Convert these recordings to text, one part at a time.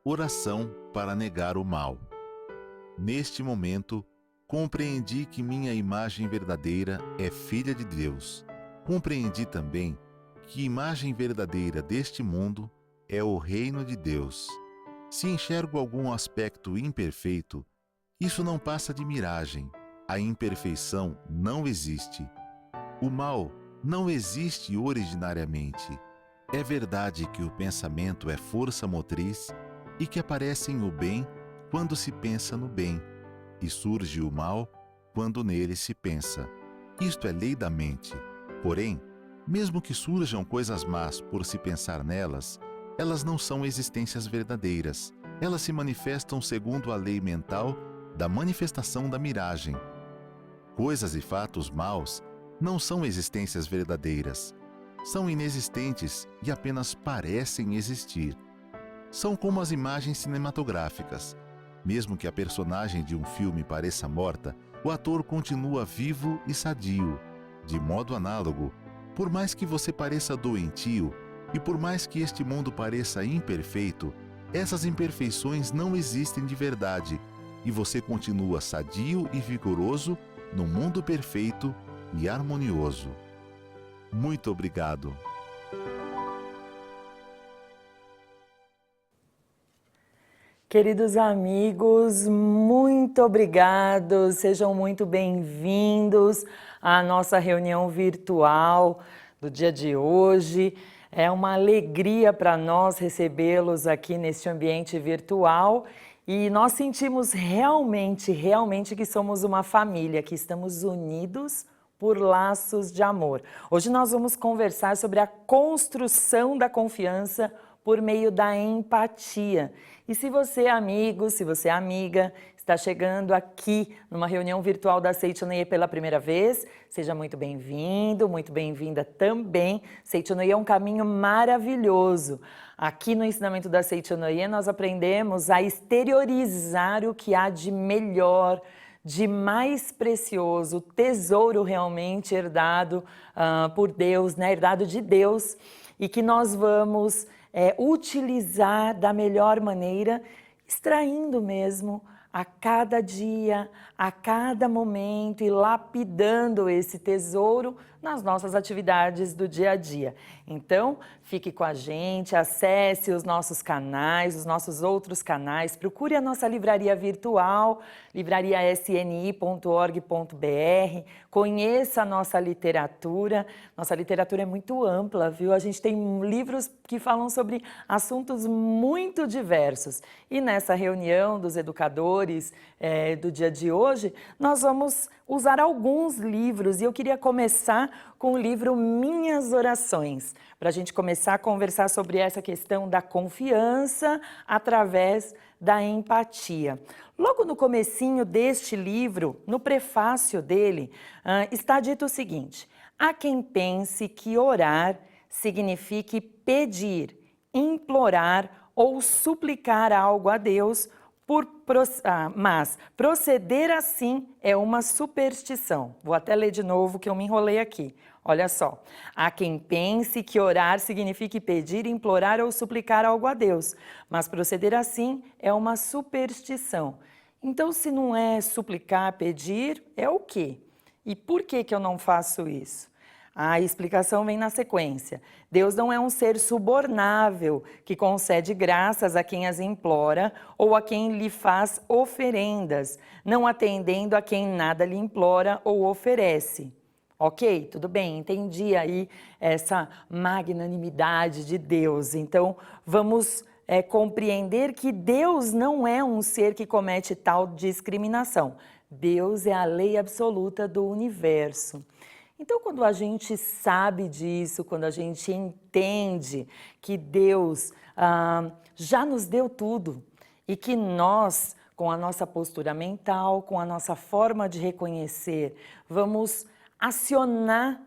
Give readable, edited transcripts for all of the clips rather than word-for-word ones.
Oração para negar o mal. Neste momento, compreendi que minha imagem verdadeira é filha de Deus. Compreendi também que imagem verdadeira deste mundo é o reino de Deus. Se enxergo algum aspecto imperfeito, isso não passa de miragem. A imperfeição não existe. O mal não existe originariamente. É verdade que o pensamento é força motriz e que aparece o bem quando se pensa no bem, e surge o mal quando nele se pensa. Isto é lei da mente. Porém, mesmo que surjam coisas más por se pensar nelas, elas não são existências verdadeiras. Elas se manifestam segundo a lei mental da manifestação da miragem. Coisas e fatos maus não são existências verdadeiras. São inexistentes e apenas parecem existir. São como as imagens cinematográficas. Mesmo que a personagem de um filme pareça morta, o ator continua vivo e sadio. De modo análogo, por mais que você pareça doentio e por mais que este mundo pareça imperfeito, essas imperfeições não existem de verdade e você continua sadio e vigoroso no mundo perfeito e harmonioso. Muito obrigado. Queridos amigos, muito obrigado, sejam muito bem-vindos à nossa reunião virtual do dia de hoje. É uma alegria para nós recebê-los aqui neste ambiente virtual e nós sentimos realmente que somos uma família, que estamos unidos por laços de amor. Hoje nós vamos conversar sobre a construção da confiança por meio da empatia. E se você é amigo, se você é amiga, está chegando aqui numa reunião virtual da Seichonoye pela primeira vez, seja muito bem-vindo, muito bem-vinda também. Seichonoye é um caminho maravilhoso. Aqui no ensinamento da Seichonoye nós aprendemos a exteriorizar o que há de melhor, de mais precioso, tesouro realmente herdado por Deus, né? Herdado de Deus, e que nós vamos utilizar da melhor maneira, extraindo mesmo a cada dia, a cada momento e lapidando esse tesouro nas nossas atividades do dia a dia. Então, fique com a gente, acesse os nossos canais, os nossos outros canais, procure a nossa livraria virtual, livrariasni.org.br, conheça a nossa literatura. Nossa literatura é muito ampla, viu? A gente tem livros que falam sobre assuntos muito diversos. E nessa reunião dos educadores do dia de hoje, nós vamos usar alguns livros e eu queria começar com o livro Minhas Orações, para a gente começar a conversar sobre essa questão da confiança através da empatia. Logo no comecinho deste livro, no prefácio dele, está dito o seguinte: há quem pense que orar signifique pedir, implorar ou suplicar algo a Deus, mas proceder assim é uma superstição. Vou até ler de novo que eu me enrolei aqui. Olha só, há quem pense que orar signifique pedir, implorar ou suplicar algo a Deus, mas proceder assim é uma superstição. Então, se não é suplicar, pedir, é o quê? E por que eu não faço isso? A explicação vem na sequência. Deus não é um ser subornável que concede graças a quem as implora ou a quem lhe faz oferendas, não atendendo a quem nada lhe implora ou oferece. Ok? Tudo bem, entendi aí essa magnanimidade de Deus. Então, vamos compreender que Deus não é um ser que comete tal discriminação. Deus é a lei absoluta do universo. Então, quando a gente sabe disso, quando a gente entende que Deus já nos deu tudo e que nós, com a nossa postura mental, com a nossa forma de reconhecer, vamos acionar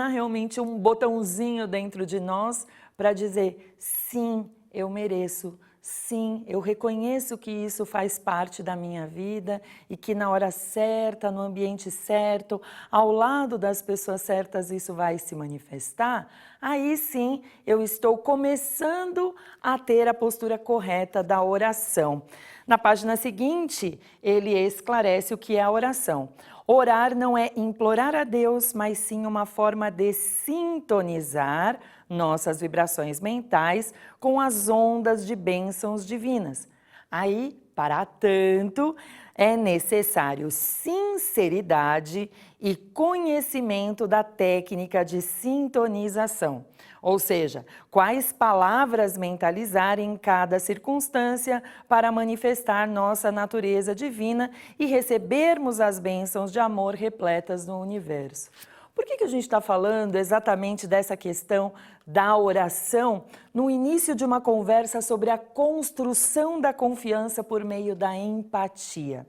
realmente um botãozinho dentro de nós para dizer: sim, eu mereço, sim, eu reconheço que isso faz parte da minha vida e que na hora certa, no ambiente certo, ao lado das pessoas certas, isso vai se manifestar, aí sim eu estou começando a ter a postura correta da oração. Na página seguinte, ele esclarece o que é a oração. Orar não é implorar a Deus, mas sim uma forma de sintonizar nossas vibrações mentais com as ondas de bênçãos divinas. Aí, para tanto, é necessário sinceridade e conhecimento da técnica de sintonização. Ou seja, quais palavras mentalizar em cada circunstância para manifestar nossa natureza divina e recebermos as bênçãos de amor repletas no universo. Por que a gente está falando exatamente dessa questão da oração no início de uma conversa sobre a construção da confiança por meio da empatia?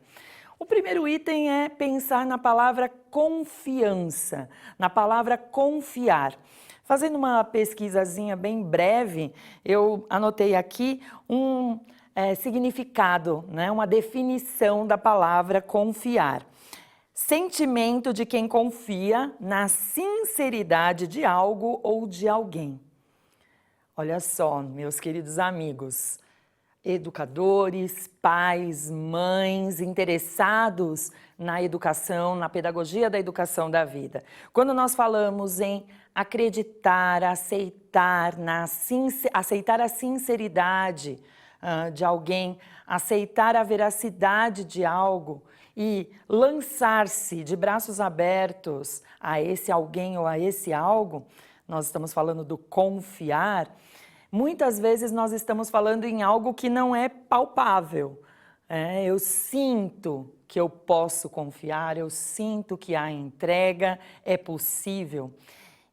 O primeiro item é pensar na palavra confiança, na palavra confiar. Fazendo uma pesquisazinha bem breve, eu anotei aqui um significado, né, uma definição da palavra confiar. Sentimento de quem confia na sinceridade de algo ou de alguém. Olha só, meus queridos amigos, educadores, pais, mães interessados na educação, na pedagogia da educação da vida. Quando nós falamos em acreditar, aceitar a sinceridade de alguém, aceitar a veracidade de algo e lançar-se de braços abertos a esse alguém ou a esse algo, nós estamos falando do confiar. Muitas vezes nós estamos falando em algo que não é palpável. Eu sinto que eu posso confiar, eu sinto que a entrega é possível.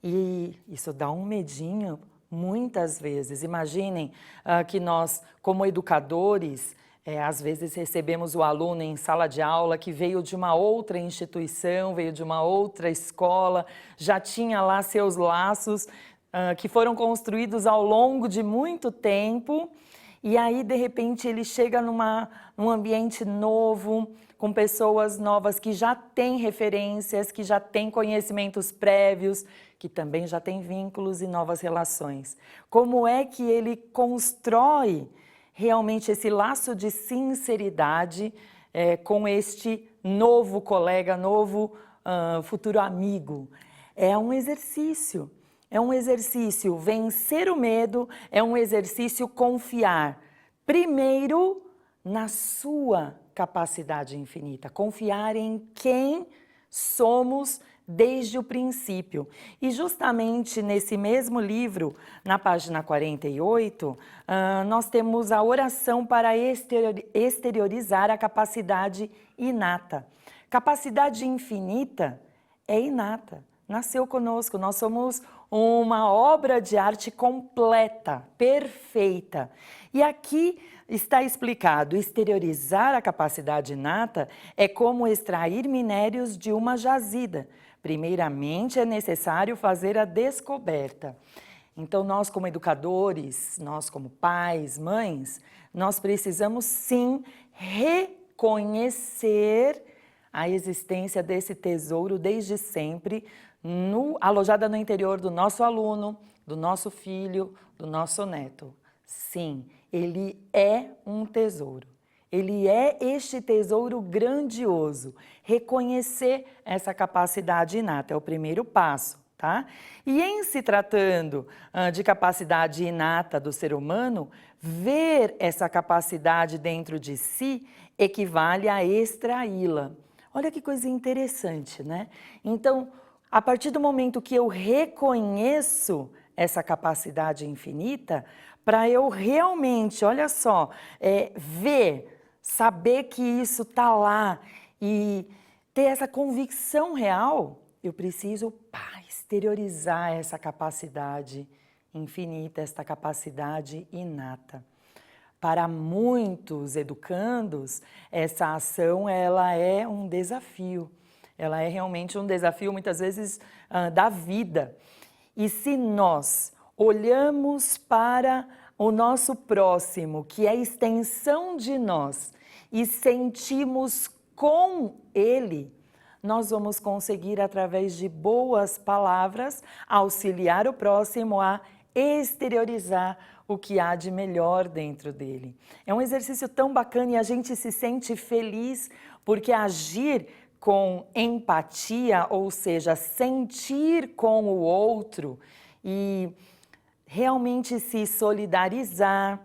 E isso dá um medinho muitas vezes. Imaginem que nós, como educadores, às vezes recebemos o aluno em sala de aula que veio de uma outra instituição, veio de uma outra escola, já tinha lá seus laços que foram construídos ao longo de muito tempo, e aí de repente ele chega num ambiente novo, com pessoas novas que já têm referências, que já têm conhecimentos prévios, que também já têm vínculos e novas relações. Como é que ele constrói realmente esse laço de sinceridade com este novo colega, novo futuro amigo? É um exercício. É um exercício vencer o medo, é um exercício confiar. Primeiro, na sua capacidade infinita. Confiar em quem somos desde o princípio. E justamente nesse mesmo livro, na página 48, nós temos a oração para exteriorizar a capacidade inata. Capacidade infinita é inata. Nasceu conosco, nós somos uma obra de arte completa, perfeita. E aqui está explicado, exteriorizar a capacidade inata é como extrair minérios de uma jazida. Primeiramente é necessário fazer a descoberta. Então nós como educadores, nós como pais, mães, nós precisamos sim reconhecer a existência desse tesouro desde sempre, alojada no interior do nosso aluno, do nosso filho, do nosso neto. Sim, ele é um tesouro. Ele é este tesouro grandioso. Reconhecer essa capacidade inata é o primeiro passo, tá? E em se tratando de capacidade inata do ser humano, ver essa capacidade dentro de si equivale a extraí-la. Olha que coisa interessante, né? Então, a partir do momento que eu reconheço essa capacidade infinita, para eu realmente, olha só, ver, saber que isso está lá e ter essa convicção real, eu preciso exteriorizar essa capacidade infinita, essa capacidade inata. Para muitos educandos, essa ação ela é um desafio. Ela é realmente um desafio, muitas vezes, da vida. E se nós olhamos para o nosso próximo, que é a extensão de nós, e sentimos com ele, nós vamos conseguir, através de boas palavras, auxiliar o próximo a exteriorizar o que há de melhor dentro dele. É um exercício tão bacana e a gente se sente feliz porque agir com empatia, ou seja, sentir com o outro e realmente se solidarizar,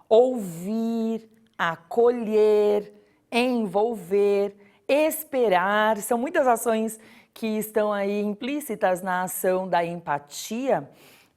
ouvir, acolher, envolver, esperar, são muitas ações que estão aí implícitas na ação da empatia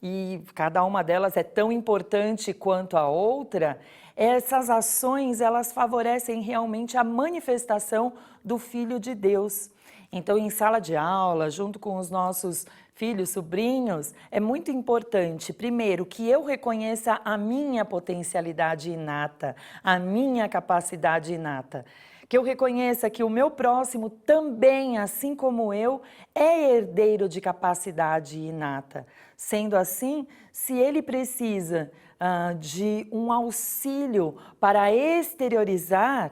e cada uma delas é tão importante quanto a outra. Essas ações, elas favorecem realmente a manifestação do Filho de Deus. Então, em sala de aula, junto com os nossos filhos, sobrinhos, é muito importante, primeiro, que eu reconheça a minha potencialidade inata, a minha capacidade inata. Que eu reconheça que o meu próximo também, assim como eu, é herdeiro de capacidade inata. Sendo assim, se ele precisa de um auxílio para exteriorizar,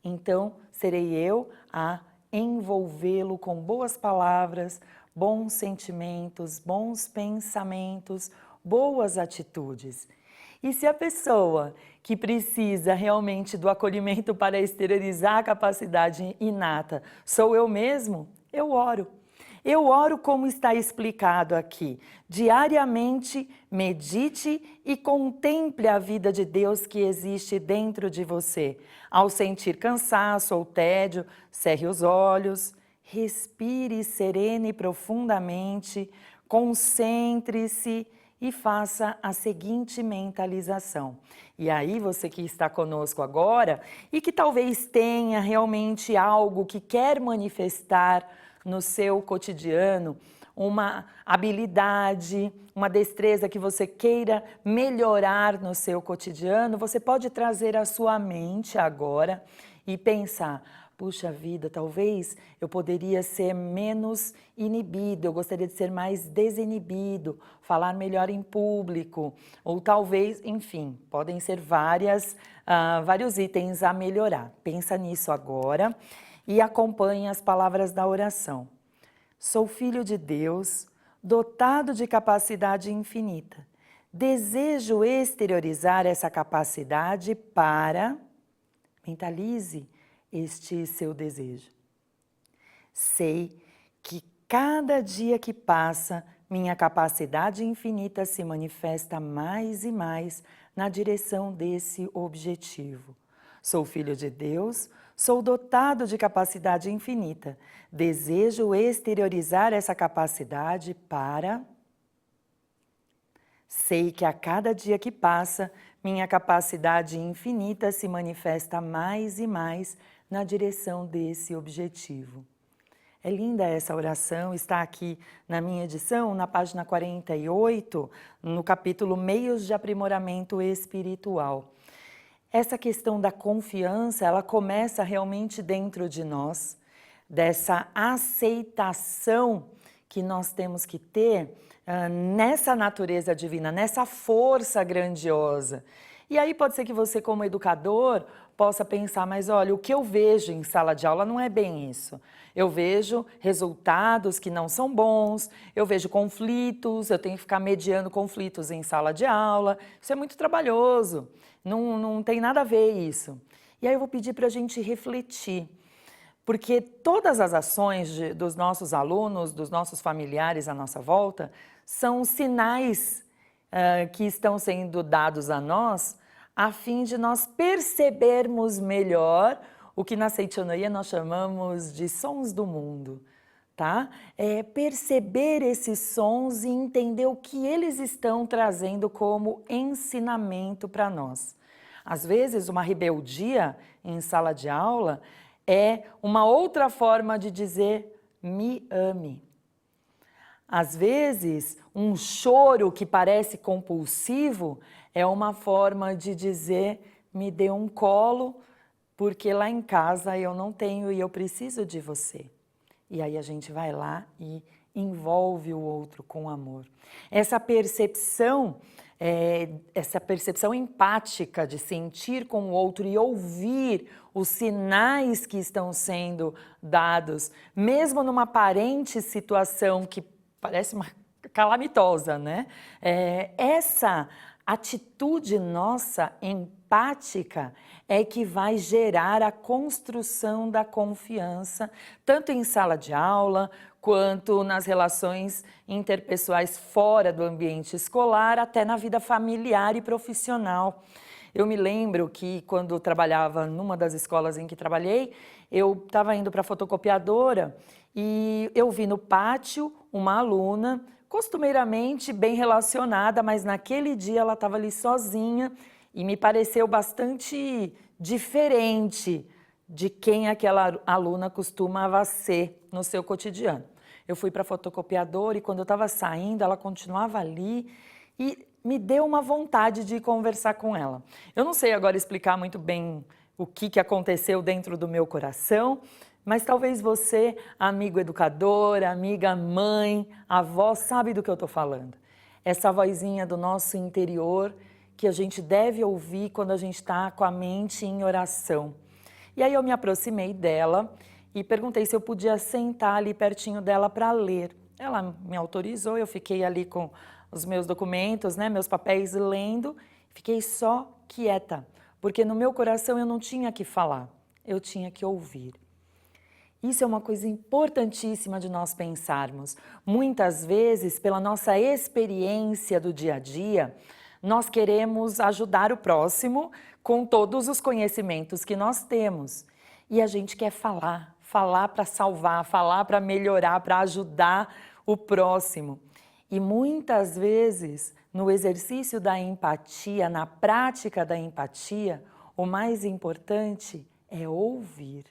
então serei eu a envolvê-lo com boas palavras, bons sentimentos, bons pensamentos, boas atitudes. E se a pessoa que precisa realmente do acolhimento para exteriorizar a capacidade inata sou eu mesmo, eu oro. Eu oro como está explicado aqui. Diariamente medite e contemple a vida de Deus que existe dentro de você. Ao sentir cansaço ou tédio, cerre os olhos, respire serena e profundamente, concentre-se e faça a seguinte mentalização. E aí você que está conosco agora e que talvez tenha realmente algo que quer manifestar no seu cotidiano, uma habilidade, uma destreza que você queira melhorar no seu cotidiano, você pode trazer à sua mente agora e pensar: puxa vida, talvez eu poderia ser menos inibido, eu gostaria de ser mais desinibido, falar melhor em público, ou talvez, enfim, podem ser vários itens a melhorar. Pensa nisso agora e acompanhe as palavras da oração. Sou filho de Deus, dotado de capacidade infinita. Desejo exteriorizar essa capacidade para... Mentalize este seu desejo. Sei que cada dia que passa, minha capacidade infinita se manifesta mais e mais na direção desse objetivo. Sou filho de Deus, sou dotado de capacidade infinita. Desejo exteriorizar essa capacidade para... Sei que a cada dia que passa, minha capacidade infinita se manifesta mais e mais na direção desse objetivo. É linda essa oração, está aqui na minha edição, na página 48, no capítulo Meios de Aprimoramento Espiritual. Essa questão da confiança, ela começa realmente dentro de nós, dessa aceitação que nós temos que ter nessa natureza divina, nessa força grandiosa. E aí pode ser que você, como educador, possa pensar, mas olha, o que eu vejo em sala de aula não é bem isso. Eu vejo resultados que não são bons, eu vejo conflitos, eu tenho que ficar mediando conflitos em sala de aula, isso é muito trabalhoso, não tem nada a ver isso. E aí eu vou pedir para a gente refletir, porque todas as ações dos nossos alunos, dos nossos familiares à nossa volta, são sinais que estão sendo dados a nós, a fim de nós percebermos melhor o que na Seitonoia nós chamamos de sons do mundo, tá? É perceber esses sons e entender o que eles estão trazendo como ensinamento para nós. Às vezes, uma rebeldia em sala de aula é uma outra forma de dizer me ame. Às vezes, um choro que parece compulsivo é uma forma de dizer me dê um colo, porque lá em casa eu não tenho e eu preciso de você. E aí a gente vai lá e envolve o outro com amor. Essa percepção essa percepção empática de sentir com o outro e ouvir os sinais que estão sendo dados, mesmo numa aparente situação que parece uma calamitosa, né? Essa atitude nossa empática é que vai gerar a construção da confiança, tanto em sala de aula, quanto nas relações interpessoais fora do ambiente escolar, até na vida familiar e profissional. Eu me lembro que quando eu trabalhava numa das escolas em que trabalhei, eu estava indo para a fotocopiadora e eu vi no pátio uma aluna, costumeiramente bem relacionada, mas naquele dia ela estava ali sozinha e me pareceu bastante diferente de quem aquela aluna costumava ser no seu cotidiano. Eu fui para a fotocopiadora e quando eu estava saindo, ela continuava ali e me deu uma vontade de conversar com ela. Eu não sei agora explicar muito bem o que aconteceu dentro do meu coração, mas talvez você, amigo educador, amiga mãe, avó, sabe do que eu estou falando. Essa vozinha do nosso interior que a gente deve ouvir quando a gente está com a mente em oração. E aí eu me aproximei dela e perguntei se eu podia sentar ali pertinho dela para ler. Ela me autorizou, eu fiquei ali com os meus documentos, né, meus papéis lendo, fiquei só quieta, porque no meu coração eu não tinha que falar, eu tinha que ouvir. Isso é uma coisa importantíssima de nós pensarmos. Muitas vezes, pela nossa experiência do dia a dia, nós queremos ajudar o próximo com todos os conhecimentos que nós temos. E a gente quer falar para salvar, falar para melhorar, para ajudar o próximo. E muitas vezes, no exercício da empatia, na prática da empatia, o mais importante é ouvir.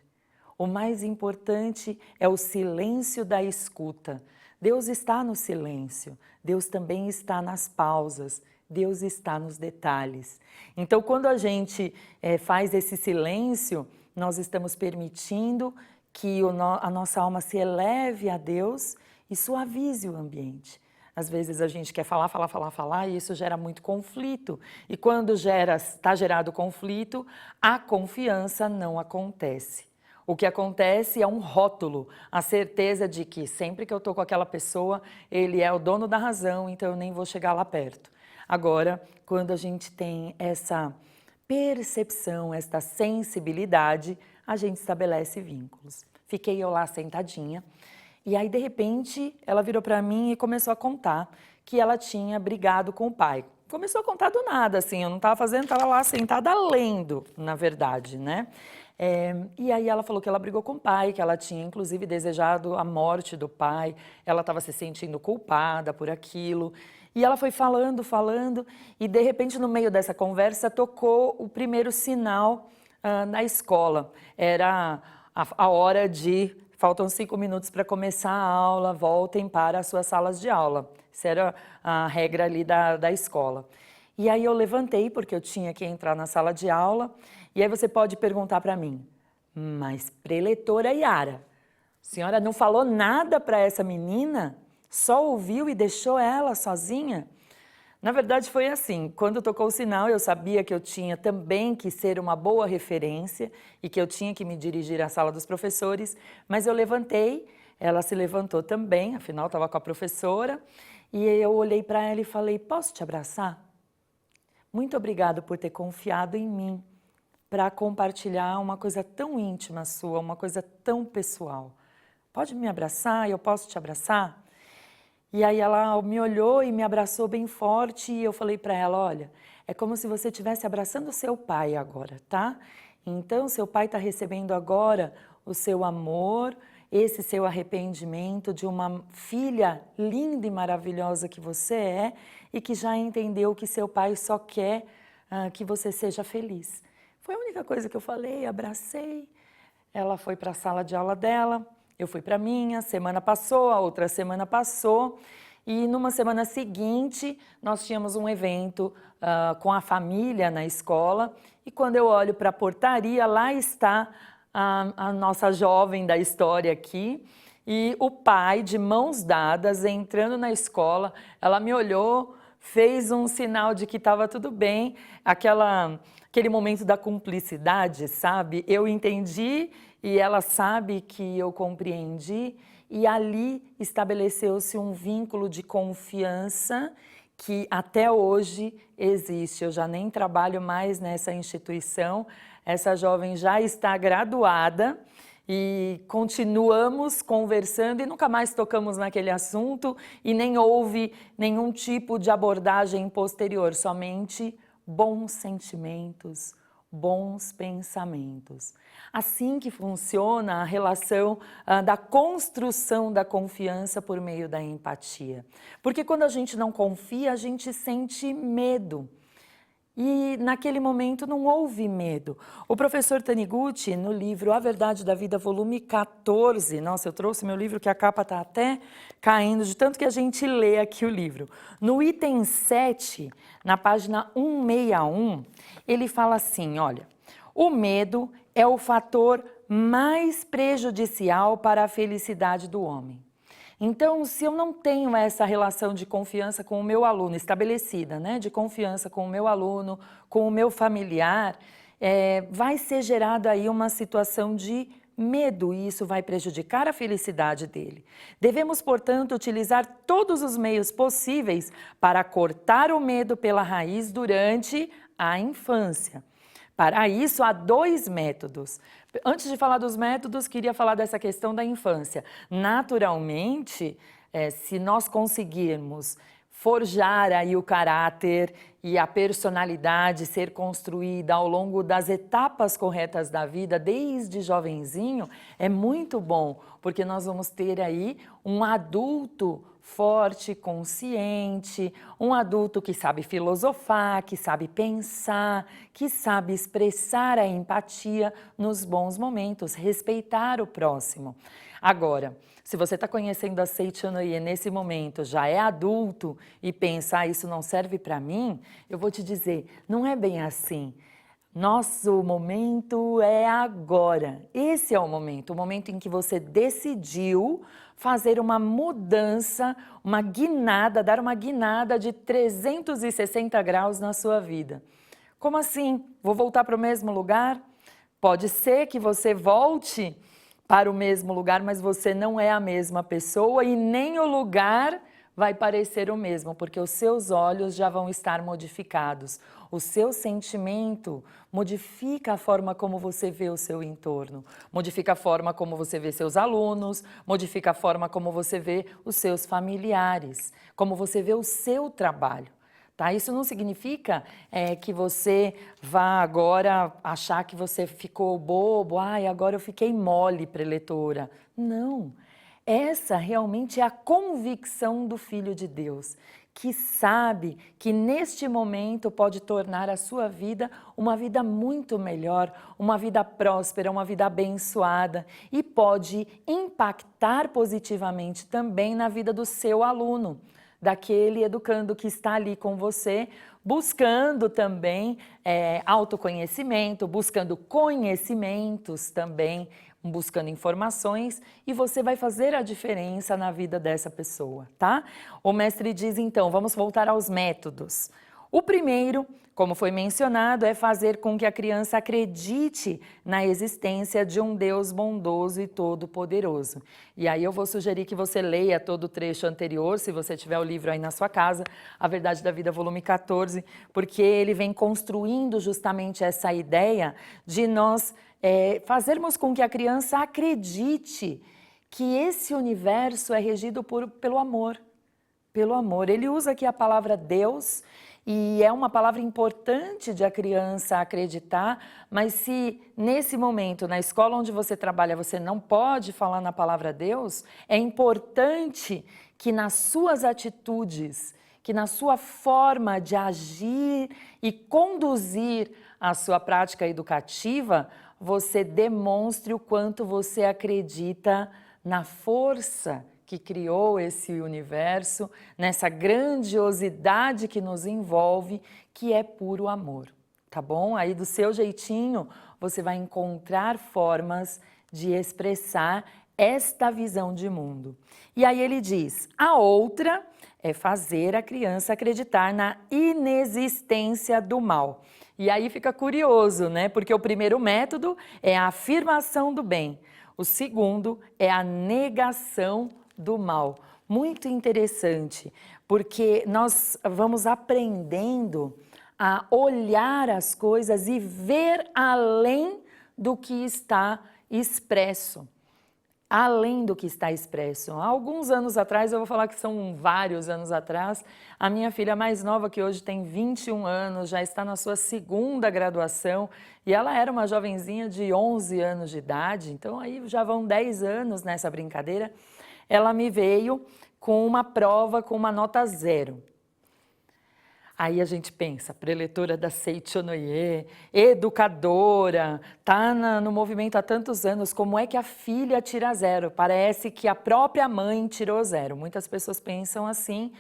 O mais importante é o silêncio da escuta. Deus está no silêncio, Deus também está nas pausas, Deus está nos detalhes. Então, quando a gente faz esse silêncio, nós estamos permitindo que a nossa alma se eleve a Deus e suavize o ambiente. Às vezes a gente quer falar e isso gera muito conflito. E quando está gerado conflito, a confiança não acontece. O que acontece é um rótulo, a certeza de que sempre que eu estou com aquela pessoa, ele é o dono da razão, então eu nem vou chegar lá perto. Agora, quando a gente tem essa percepção, essa sensibilidade, a gente estabelece vínculos. Fiquei eu lá sentadinha. E aí, de repente, ela virou para mim e começou a contar que ela tinha brigado com o pai. Começou a contar do nada, assim, eu não estava fazendo, estava lá sentada lendo, na verdade, né? E aí ela falou que ela brigou com o pai, que ela tinha, inclusive, desejado a morte do pai, ela estava se sentindo culpada por aquilo. E ela foi falando, e de repente, no meio dessa conversa, tocou o primeiro sinal na escola. Era a hora de... Faltam 5 minutos para começar a aula, voltem para as suas salas de aula. Essa era a regra ali da escola. E aí eu levantei, porque eu tinha que entrar na sala de aula, e aí você pode perguntar para mim, mas preletora Yara, a senhora não falou nada para essa menina? Só ouviu e deixou ela sozinha? Na verdade foi assim, quando tocou o sinal eu sabia que eu tinha também que ser uma boa referência e que eu tinha que me dirigir à sala dos professores, mas eu levantei, ela se levantou também, afinal estava com a professora, e eu olhei para ela e falei, posso te abraçar? Muito obrigada por ter confiado em mim para compartilhar uma coisa tão íntima sua, uma coisa tão pessoal. Pode me abraçar? Eu posso te abraçar? E aí ela me olhou e me abraçou bem forte e eu falei para ela, olha, é como se você estivesse abraçando o seu pai agora, tá? Então, seu pai está recebendo agora o seu amor, esse seu arrependimento de uma filha linda e maravilhosa que você é e que já entendeu que seu pai só quer que você seja feliz. Foi a única coisa que eu falei, abracei, ela foi para a sala de aula dela, eu fui para a minha, semana passou, a outra semana passou e numa semana seguinte nós tínhamos um evento com a família na escola e quando eu olho para a portaria, lá está a nossa jovem da história aqui e o pai de mãos dadas entrando na escola, ela me olhou, fez um sinal de que estava tudo bem, aquele momento da cumplicidade, sabe? Eu entendi e ela sabe que eu compreendi, e ali estabeleceu-se um vínculo de confiança que até hoje existe. Eu já nem trabalho mais nessa instituição, essa jovem já está graduada e continuamos conversando e nunca mais tocamos naquele assunto e nem houve nenhum tipo de abordagem posterior, somente bons sentimentos, bons pensamentos. Assim que funciona a relação da construção da confiança por meio da empatia. Porque quando a gente não confia, a gente sente medo. E naquele momento não houve medo. O professor Taniguchi, no livro A Verdade da Vida, volume 14, nossa, eu trouxe meu livro que a capa está até caindo, de tanto que a gente lê aqui o livro. No item 7, na página 161, ele fala assim, olha, o medo é o fator mais prejudicial para a felicidade do homem. Então, se eu não tenho essa relação de confiança com o meu aluno estabelecida, né, de confiança com o meu aluno, com o meu familiar, vai ser gerada aí uma situação de medo e isso vai prejudicar a felicidade dele. Devemos, portanto, utilizar todos os meios possíveis para cortar o medo pela raiz durante a infância. Para isso, há 2 métodos. Antes de falar dos métodos, queria falar dessa questão da infância. Naturalmente, se nós conseguirmos forjar aí o caráter e a personalidade ser construída ao longo das etapas corretas da vida, desde jovenzinho, é muito bom, porque nós vamos ter aí um adulto forte, consciente, um adulto que sabe filosofar, que sabe pensar, que sabe expressar a empatia nos bons momentos, respeitar o próximo. Agora, se você está conhecendo a Seichanoye nesse momento, já é adulto e pensa, isso não serve para mim, eu vou te dizer, não é bem assim. Nosso momento é agora. Esse é o momento em que você decidiu fazer uma mudança, uma guinada, dar uma guinada de 360 graus na sua vida. Como assim? Vou voltar para o mesmo lugar? Pode ser que você volte para o mesmo lugar, mas você não é a mesma pessoa e nem o lugar vai parecer o mesmo, porque os seus olhos já vão estar modificados. O seu sentimento modifica a forma como você vê o seu entorno, modifica a forma como você vê seus alunos, modifica a forma como você vê os seus familiares, como você vê o seu trabalho. Tá? Isso não significa que você vá agora achar que você ficou bobo, agora eu fiquei mole, preletora. Não. Essa realmente é a convicção do Filho de Deus, que sabe que neste momento pode tornar a sua vida uma vida muito melhor, uma vida próspera, uma vida abençoada e pode impactar positivamente também na vida do seu aluno, daquele educando que está ali com você, buscando também autoconhecimento, buscando conhecimentos também, buscando informações, e você vai fazer a diferença na vida dessa pessoa, tá? O mestre diz, então, vamos voltar aos métodos. O primeiro, como foi mencionado, é fazer com que a criança acredite na existência de um Deus bondoso e todo-poderoso. E aí eu vou sugerir que você leia todo o trecho anterior, se você tiver o livro aí na sua casa, A Verdade da Vida, volume 14, porque ele vem construindo justamente essa ideia de nós fazermos com que a criança acredite que esse universo é regido pelo amor. Pelo amor. Ele usa aqui a palavra Deus e é uma palavra importante de a criança acreditar, mas se nesse momento, na escola onde você trabalha, você não pode falar na palavra Deus, é importante que nas suas atitudes, que na sua forma de agir e conduzir a sua prática educativa, você demonstre o quanto você acredita na força que criou esse universo, nessa grandiosidade que nos envolve, que é puro amor, tá bom? Aí do seu jeitinho, você vai encontrar formas de expressar esta visão de mundo. E aí ele diz, a outra é fazer a criança acreditar na inexistência do mal. E aí fica curioso, né? Porque o primeiro método é a afirmação do bem, o segundo é a negação do mal. Muito interessante, porque nós vamos aprendendo a olhar as coisas e ver além do que está expresso. Além do que está expresso. Há alguns anos atrás, eu vou falar que são vários anos atrás, a minha filha mais nova, que hoje tem 21 anos, já está na sua segunda graduação, e ela era uma jovenzinha de 11 anos de idade, então aí já vão 10 anos nessa brincadeira, ela me veio com uma prova com uma nota 0. Aí a gente pensa, preletora da Seichonoye, educadora, está no movimento há tantos anos, como é que a filha tira 0? Parece que a própria mãe tirou 0. Muitas pessoas pensam assim.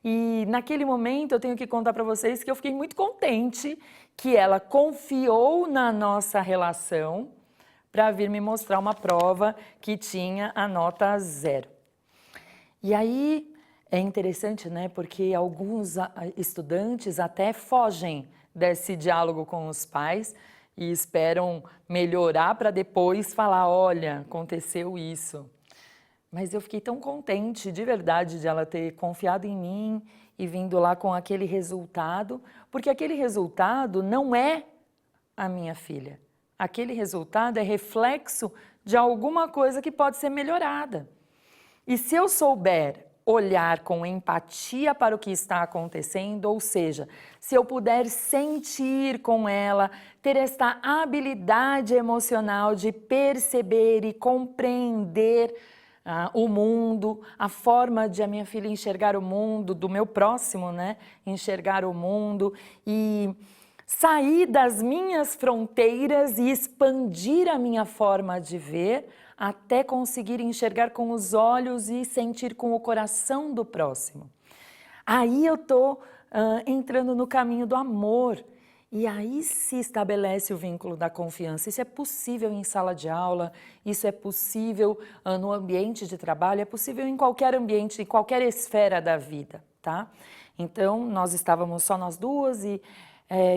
E naquele momento eu tenho que contar para vocês que eu fiquei muito contente que ela confiou na nossa relação para vir me mostrar uma prova que tinha a nota 0. E aí é interessante, né, porque alguns estudantes até fogem desse diálogo com os pais e esperam melhorar para depois falar, olha, aconteceu isso. Mas eu fiquei tão contente, de verdade, de ela ter confiado em mim e vindo lá com aquele resultado, porque aquele resultado não é a minha filha. Aquele resultado é reflexo de alguma coisa que pode ser melhorada. E se eu souber olhar com empatia para o que está acontecendo, ou seja, se eu puder sentir com ela, ter esta habilidade emocional de perceber e compreender o mundo, a forma de a minha filha enxergar o mundo, do meu próximo, né? Enxergar o mundo e sair das minhas fronteiras e expandir a minha forma de ver, até conseguir enxergar com os olhos e sentir com o coração do próximo. Aí eu estou entrando no caminho do amor. E aí se estabelece o vínculo da confiança. Isso é possível em sala de aula, isso é possível no ambiente de trabalho, é possível em qualquer ambiente, em qualquer esfera da vida, tá? Então, nós estávamos só nós duas e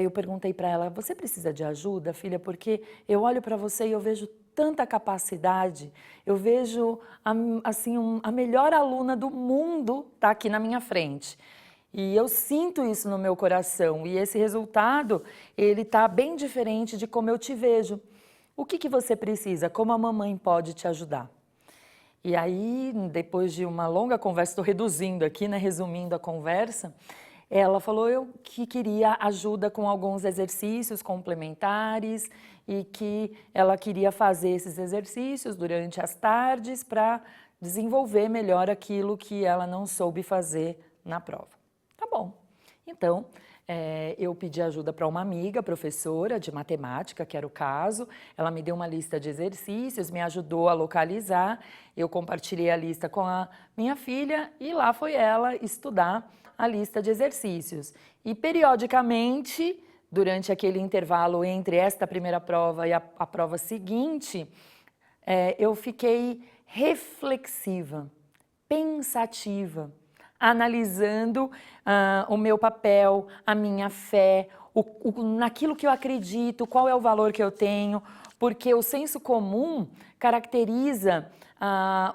eu perguntei para ela, você precisa de ajuda, filha? Porque eu olho para você e eu vejo tanta capacidade, eu vejo assim, a melhor aluna do mundo tá aqui na minha frente. E eu sinto isso no meu coração e esse resultado, ele tá bem diferente de como eu te vejo. O que você precisa? Como a mamãe pode te ajudar? E aí, depois de uma longa conversa, estou reduzindo aqui, né, resumindo a conversa, ela falou que queria ajuda com alguns exercícios complementares e que ela queria fazer esses exercícios durante as tardes para desenvolver melhor aquilo que ela não soube fazer na prova. Tá bom. Então, eu pedi ajuda para uma amiga, professora de matemática, que era o caso. Ela me deu uma lista de exercícios, me ajudou a localizar. Eu compartilhei a lista com a minha filha e lá foi ela estudar a lista de exercícios. E periodicamente, durante aquele intervalo entre esta primeira prova e a prova seguinte, eu fiquei reflexiva, pensativa, analisando o meu papel, a minha fé, naquilo que eu acredito, qual é o valor que eu tenho, porque o senso comum caracteriza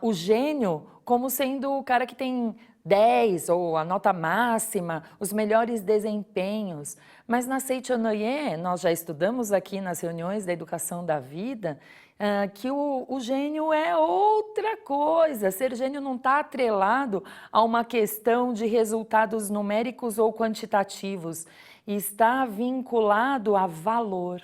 o gênio como sendo o cara que tem 10 ou a nota máxima, os melhores desempenhos. Mas na Seichonoye, nós já estudamos aqui nas reuniões da educação da vida, que o gênio é outra coisa. Ser gênio não está atrelado a uma questão de resultados numéricos ou quantitativos, está vinculado a valor.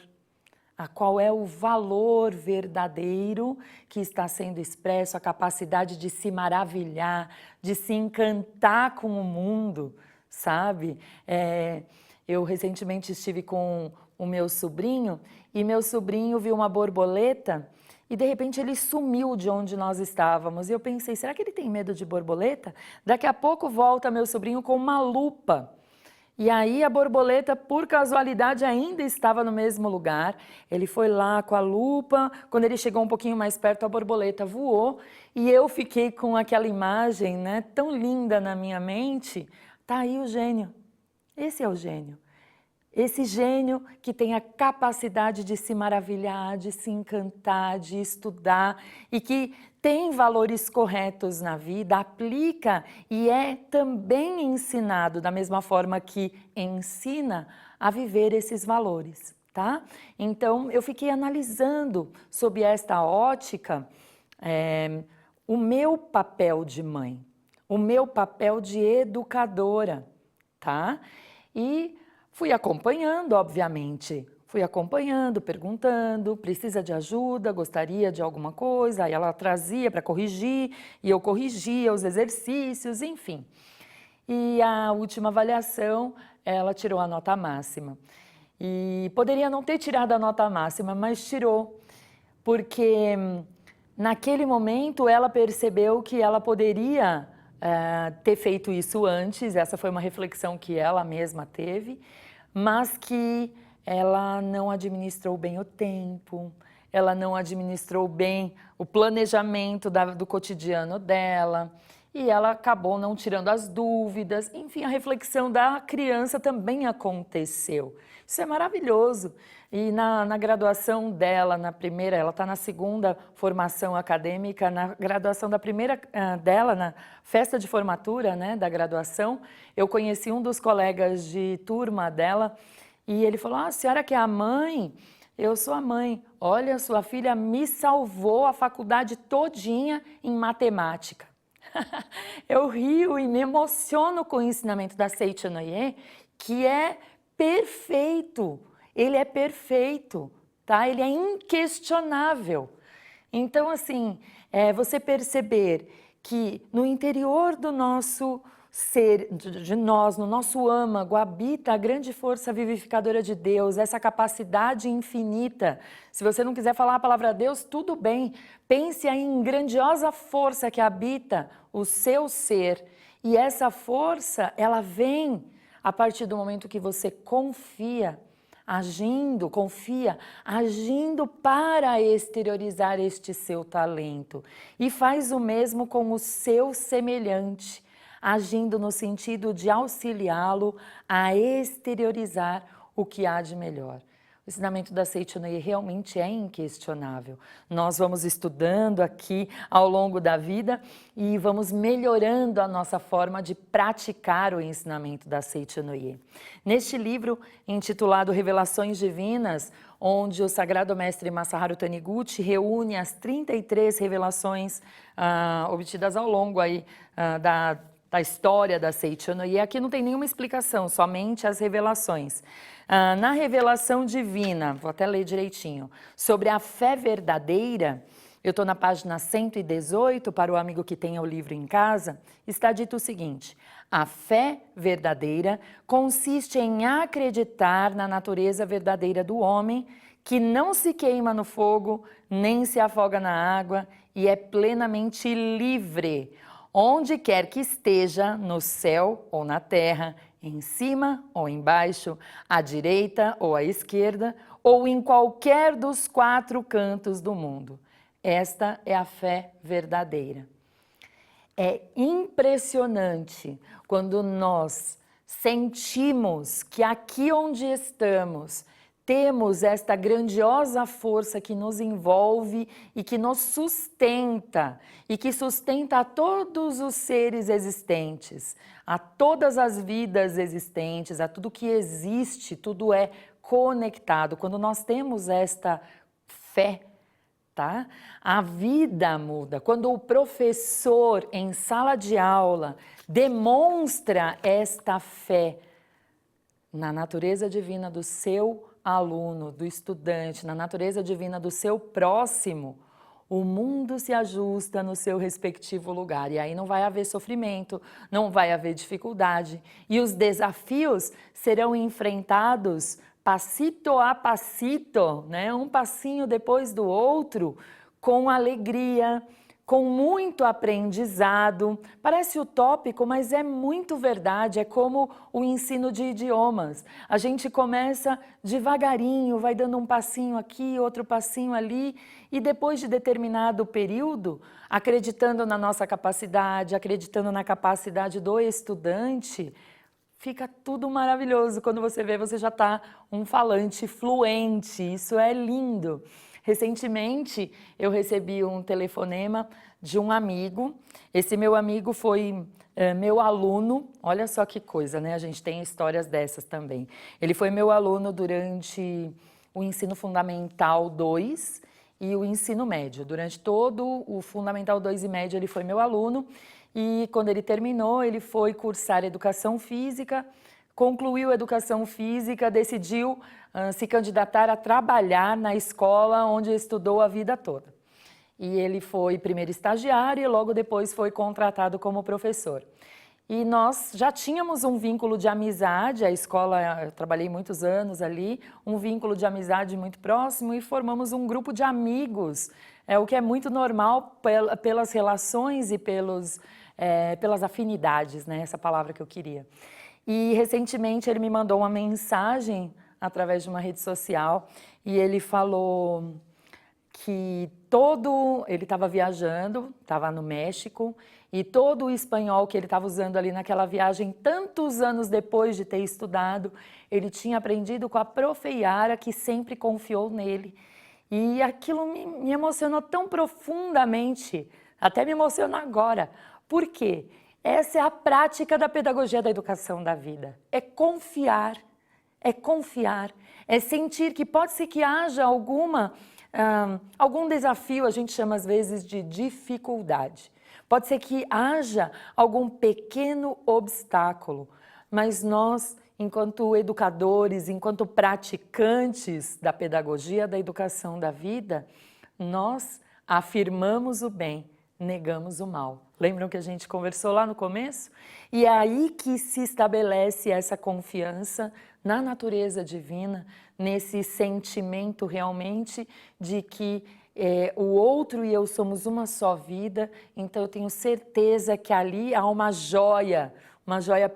A qual é o valor verdadeiro que está sendo expresso, a capacidade de se maravilhar, de se encantar com o mundo, sabe? Eu recentemente estive com o meu sobrinho e meu sobrinho viu uma borboleta e de repente ele sumiu de onde nós estávamos. E eu pensei, será que ele tem medo de borboleta? Daqui a pouco volta meu sobrinho com uma lupa. E aí a borboleta, por casualidade, ainda estava no mesmo lugar. Ele foi lá com a lupa, quando ele chegou um pouquinho mais perto, a borboleta voou e eu fiquei com aquela imagem, né, tão linda na minha mente. Tá aí o gênio. Esse é o gênio. Esse gênio que tem a capacidade de se maravilhar, de se encantar, de estudar e que tem valores corretos na vida, aplica e é também ensinado da mesma forma que ensina a viver esses valores, tá? Então, eu fiquei analisando sob esta ótica o meu papel de mãe, o meu papel de educadora, tá? E fui acompanhando, obviamente, fui acompanhando, perguntando, precisa de ajuda, gostaria de alguma coisa, aí ela trazia para corrigir, e eu corrigia os exercícios, enfim. E a última avaliação, ela tirou a nota máxima. E poderia não ter tirado a nota máxima, mas tirou, porque naquele momento ela percebeu que ela poderia ter feito isso antes, essa foi uma reflexão que ela mesma teve, mas que ela não administrou bem o tempo, ela não administrou bem o planejamento do cotidiano dela, e ela acabou não tirando as dúvidas, enfim, a reflexão da criança também aconteceu. Isso é maravilhoso. E na graduação dela, na primeira, ela está na segunda formação acadêmica, na graduação da primeira dela, na festa de formatura, né, da graduação, eu conheci um dos colegas de turma dela e ele falou, a senhora que é a mãe? Eu sou a mãe. Olha, sua filha me salvou a faculdade todinha em matemática. Eu rio e me emociono com o ensinamento da Seiichi Noye, que é perfeito. Ele é perfeito, tá? Ele é inquestionável. Então, assim, você perceber que no interior do nosso ser, de nós, no nosso âmago, habita a grande força vivificadora de Deus, essa capacidade infinita. Se você não quiser falar a palavra Deus, tudo bem. Pense aí em grandiosa força que habita o seu ser. E essa força, ela vem a partir do momento que você confia, agindo para exteriorizar este seu talento. E faz o mesmo com o seu semelhante, agindo no sentido de auxiliá-lo a exteriorizar o que há de melhor. O ensinamento da Seiichi Noye realmente é inquestionável. Nós vamos estudando aqui ao longo da vida e vamos melhorando a nossa forma de praticar o ensinamento da Seiichi Noye. Neste livro, intitulado Revelações Divinas, onde o Sagrado Mestre Masaharu Taniguchi reúne as 33 revelações obtidas ao longo aí, da história da Seiichi Noye, aqui não tem nenhuma explicação, somente as revelações. Na revelação divina, vou até ler direitinho, sobre a fé verdadeira, eu estou na página 118, para o amigo que tenha o livro em casa, está dito o seguinte, a fé verdadeira consiste em acreditar na natureza verdadeira do homem, que não se queima no fogo, nem se afoga na água e é plenamente livre, onde quer que esteja, no céu ou na terra, em cima ou embaixo, à direita ou à esquerda, ou em qualquer dos 4 cantos do mundo. Esta é a fé verdadeira. É impressionante quando nós sentimos que aqui onde estamos, temos esta grandiosa força que nos envolve e que nos sustenta, e que sustenta a todos os seres existentes, a todas as vidas existentes, a tudo que existe, tudo é conectado. Quando nós temos esta fé, tá? A vida muda. Quando o professor em sala de aula demonstra esta fé na natureza divina do seu aluno, do estudante, na natureza divina do seu próximo, o mundo se ajusta no seu respectivo lugar. E aí não vai haver sofrimento, não vai haver dificuldade. E os desafios serão enfrentados passito a passito, né? Um passinho depois do outro, com alegria, com muito aprendizado. Parece utópico, mas é muito verdade, é como o ensino de idiomas. A gente começa devagarinho, vai dando um passinho aqui, outro passinho ali, e depois de determinado período, acreditando na nossa capacidade, acreditando na capacidade do estudante, fica tudo maravilhoso. Quando você vê, você já está um falante fluente, isso é lindo. Recentemente, eu recebi um telefonema de um amigo. Esse meu amigo foi meu aluno. Olha só que coisa, né? A gente tem histórias dessas também. Ele foi meu aluno durante o ensino fundamental 2 e o ensino médio. Durante todo o fundamental 2 e médio, ele foi meu aluno. E quando ele terminou, ele foi cursar educação física, concluiu educação física, decidiu se candidatar a trabalhar na escola onde estudou a vida toda. E ele foi primeiro estagiário e logo depois foi contratado como professor. E nós já tínhamos um vínculo de amizade, a escola, eu trabalhei muitos anos ali, um vínculo de amizade muito próximo e formamos um grupo de amigos, o que é muito normal pelas relações e pelas afinidades, né? Essa palavra que eu queria. E recentemente ele me mandou uma mensagem através de uma rede social e ele falou que ele estava viajando, estava no México, e todo o espanhol que ele estava usando ali naquela viagem, tantos anos depois de ter estudado, ele tinha aprendido com a prof. Yara, que sempre confiou nele. E aquilo me emocionou tão profundamente, até me emociona agora. Por quê? Essa é a prática da pedagogia da educação da vida. É confiar, é sentir que pode ser que haja algum desafio, a gente chama às vezes de dificuldade. Pode ser que haja algum pequeno obstáculo, mas nós, enquanto educadores, enquanto praticantes da pedagogia da educação da vida, nós afirmamos o bem, negamos o mal. Lembram que a gente conversou lá no começo? E é aí que se estabelece essa confiança na natureza divina, nesse sentimento realmente de que o outro e eu somos uma só vida, então eu tenho certeza que ali há uma joia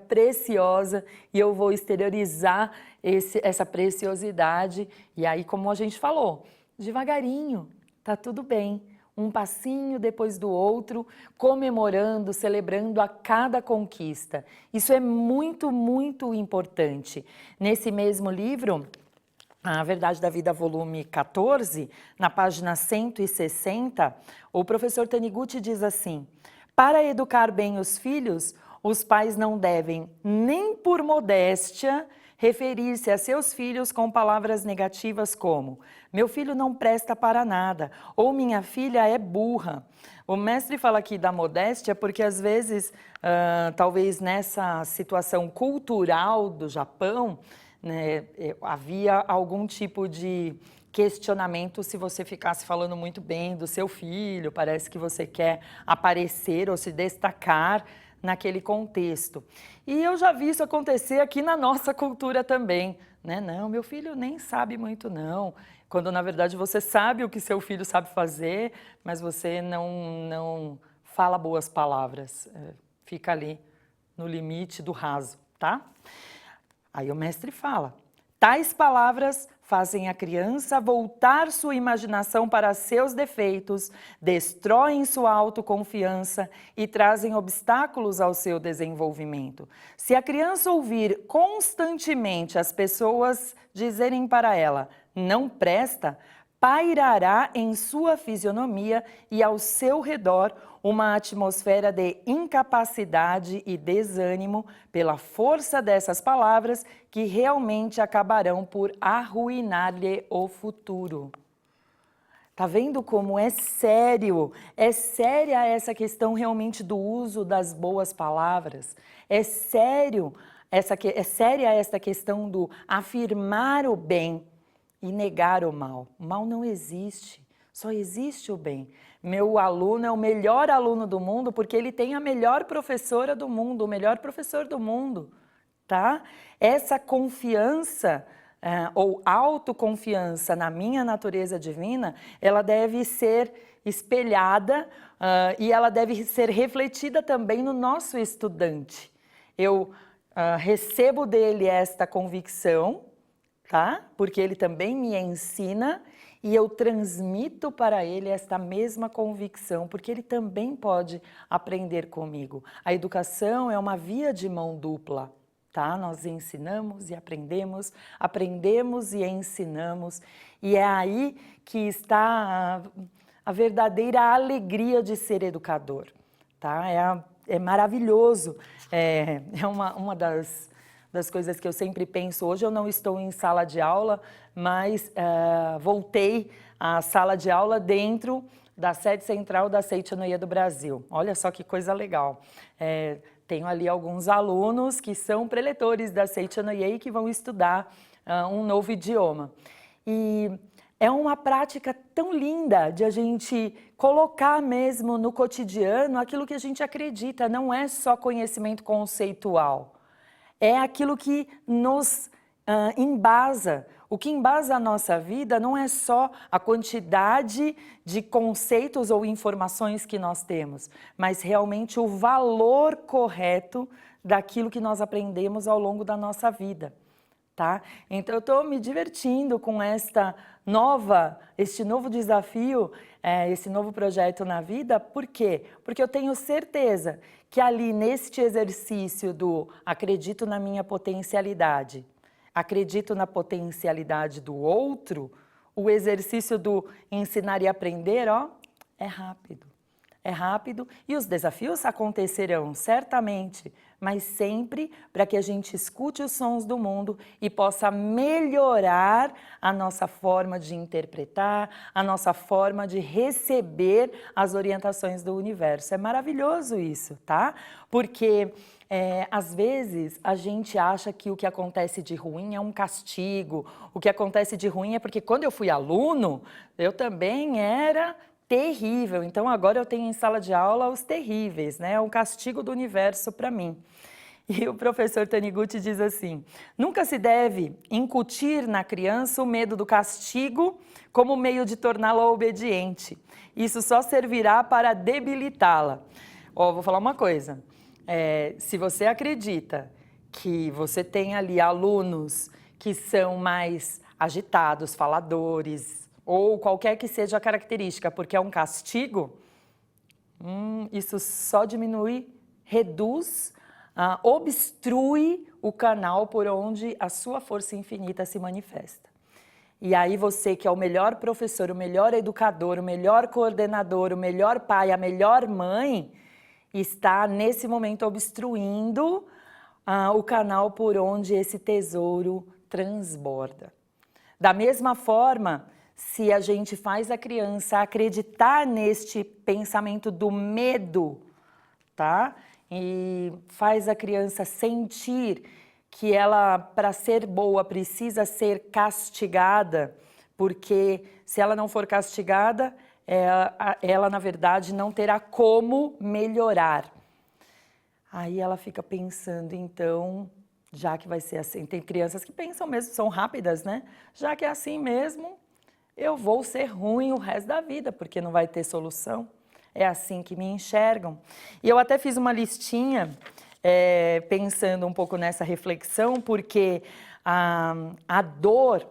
preciosa e eu vou exteriorizar essa preciosidade. E aí, como a gente falou, devagarinho, tá tudo bem. Um passinho depois do outro, comemorando, celebrando a cada conquista. Isso é muito, muito importante. Nesse mesmo livro, A Verdade da Vida, volume 14, na página 160, o professor Taniguchi diz assim: para educar bem os filhos, os pais não devem, nem por modéstia, referir-se a seus filhos com palavras negativas como meu filho não presta para nada ou minha filha é burra. O mestre fala aqui da modéstia porque às vezes, talvez nessa situação cultural do Japão, né, havia algum tipo de questionamento se você ficasse falando muito bem do seu filho, parece que você quer aparecer ou se destacar naquele contexto. E eu já vi isso acontecer aqui na nossa cultura também, né? Não, meu filho nem sabe muito não, quando na verdade você sabe o que seu filho sabe fazer, mas você não fala boas palavras, fica ali no limite do raso, tá? Aí o mestre fala: tais palavras fazem a criança voltar sua imaginação para seus defeitos, destroem sua autoconfiança e trazem obstáculos ao seu desenvolvimento. Se a criança ouvir constantemente as pessoas dizerem para ela, não presta, pairará em sua fisionomia e ao seu redor uma atmosfera de incapacidade e desânimo pela força dessas palavras que realmente acabarão por arruinar-lhe o futuro. Tá vendo como é sério? É séria essa questão realmente do uso das boas palavras. É séria essa questão do afirmar o bem e negar o mal. O mal não existe, só existe o bem. Meu aluno é o melhor aluno do mundo porque ele tem a melhor professora do mundo, o melhor professor do mundo, tá? Essa confiança ou autoconfiança na minha natureza divina, ela deve ser espelhada e ela deve ser refletida também no nosso estudante. Eu recebo dele esta convicção, tá? Porque ele também me ensina e eu transmito para ele esta mesma convicção, porque ele também pode aprender comigo. A educação é uma via de mão dupla, tá? Nós ensinamos e aprendemos, aprendemos e ensinamos, e é aí que está a verdadeira alegria de ser educador, tá? É maravilhoso, é uma das coisas que eu sempre penso. Hoje eu não estou em sala de aula, mas voltei à sala de aula dentro da sede central da Seitianoye do Brasil. Olha só que coisa legal. Tenho ali alguns alunos que são preletores da Seitianoye e que vão estudar um novo idioma. E é uma prática tão linda de a gente colocar mesmo no cotidiano aquilo que a gente acredita, não é só conhecimento conceitual. É aquilo que nos embasa. O que embasa a nossa vida não é só a quantidade de conceitos ou informações que nós temos, mas realmente o valor correto daquilo que nós aprendemos ao longo da nossa vida. Tá? Então eu estou me divertindo com este novo desafio, esse novo projeto na vida. Por quê? Porque eu tenho certeza que ali neste exercício do acredito na minha potencialidade, acredito na potencialidade do outro, o exercício do ensinar e aprender, é rápido. É rápido e os desafios acontecerão, certamente, mas sempre para que a gente escute os sons do mundo e possa melhorar a nossa forma de interpretar, a nossa forma de receber as orientações do universo. É maravilhoso isso, tá? Porque às vezes a gente acha que o que acontece de ruim é um castigo, o que acontece de ruim é porque quando eu fui aluno, eu também era terrível, então agora eu tenho em sala de aula os terríveis, né? É um castigo do universo para mim. E o professor Taniguchi diz assim: nunca se deve incutir na criança o medo do castigo como meio de torná-la obediente. Isso só servirá para debilitá-la. Vou falar uma coisa, se você acredita que você tem ali alunos que são mais agitados, faladores, ou qualquer que seja a característica, porque é um castigo, isso só diminui, reduz, obstrui o canal por onde a sua força infinita se manifesta. E aí você, que é o melhor professor, o melhor educador, o melhor coordenador, o melhor pai, a melhor mãe, está nesse momento obstruindo o canal por onde esse tesouro transborda. Da mesma forma, se a gente faz a criança acreditar neste pensamento do medo, tá? E faz a criança sentir que ela, para ser boa, precisa ser castigada, porque se ela não for castigada, ela na verdade não terá como melhorar. Aí ela fica pensando, então, já que vai ser assim, tem crianças que pensam mesmo, são rápidas, né? Já que é assim mesmo, eu vou ser ruim o resto da vida, porque não vai ter solução. É assim que me enxergam. E eu até fiz uma listinha, pensando um pouco nessa reflexão, porque a dor,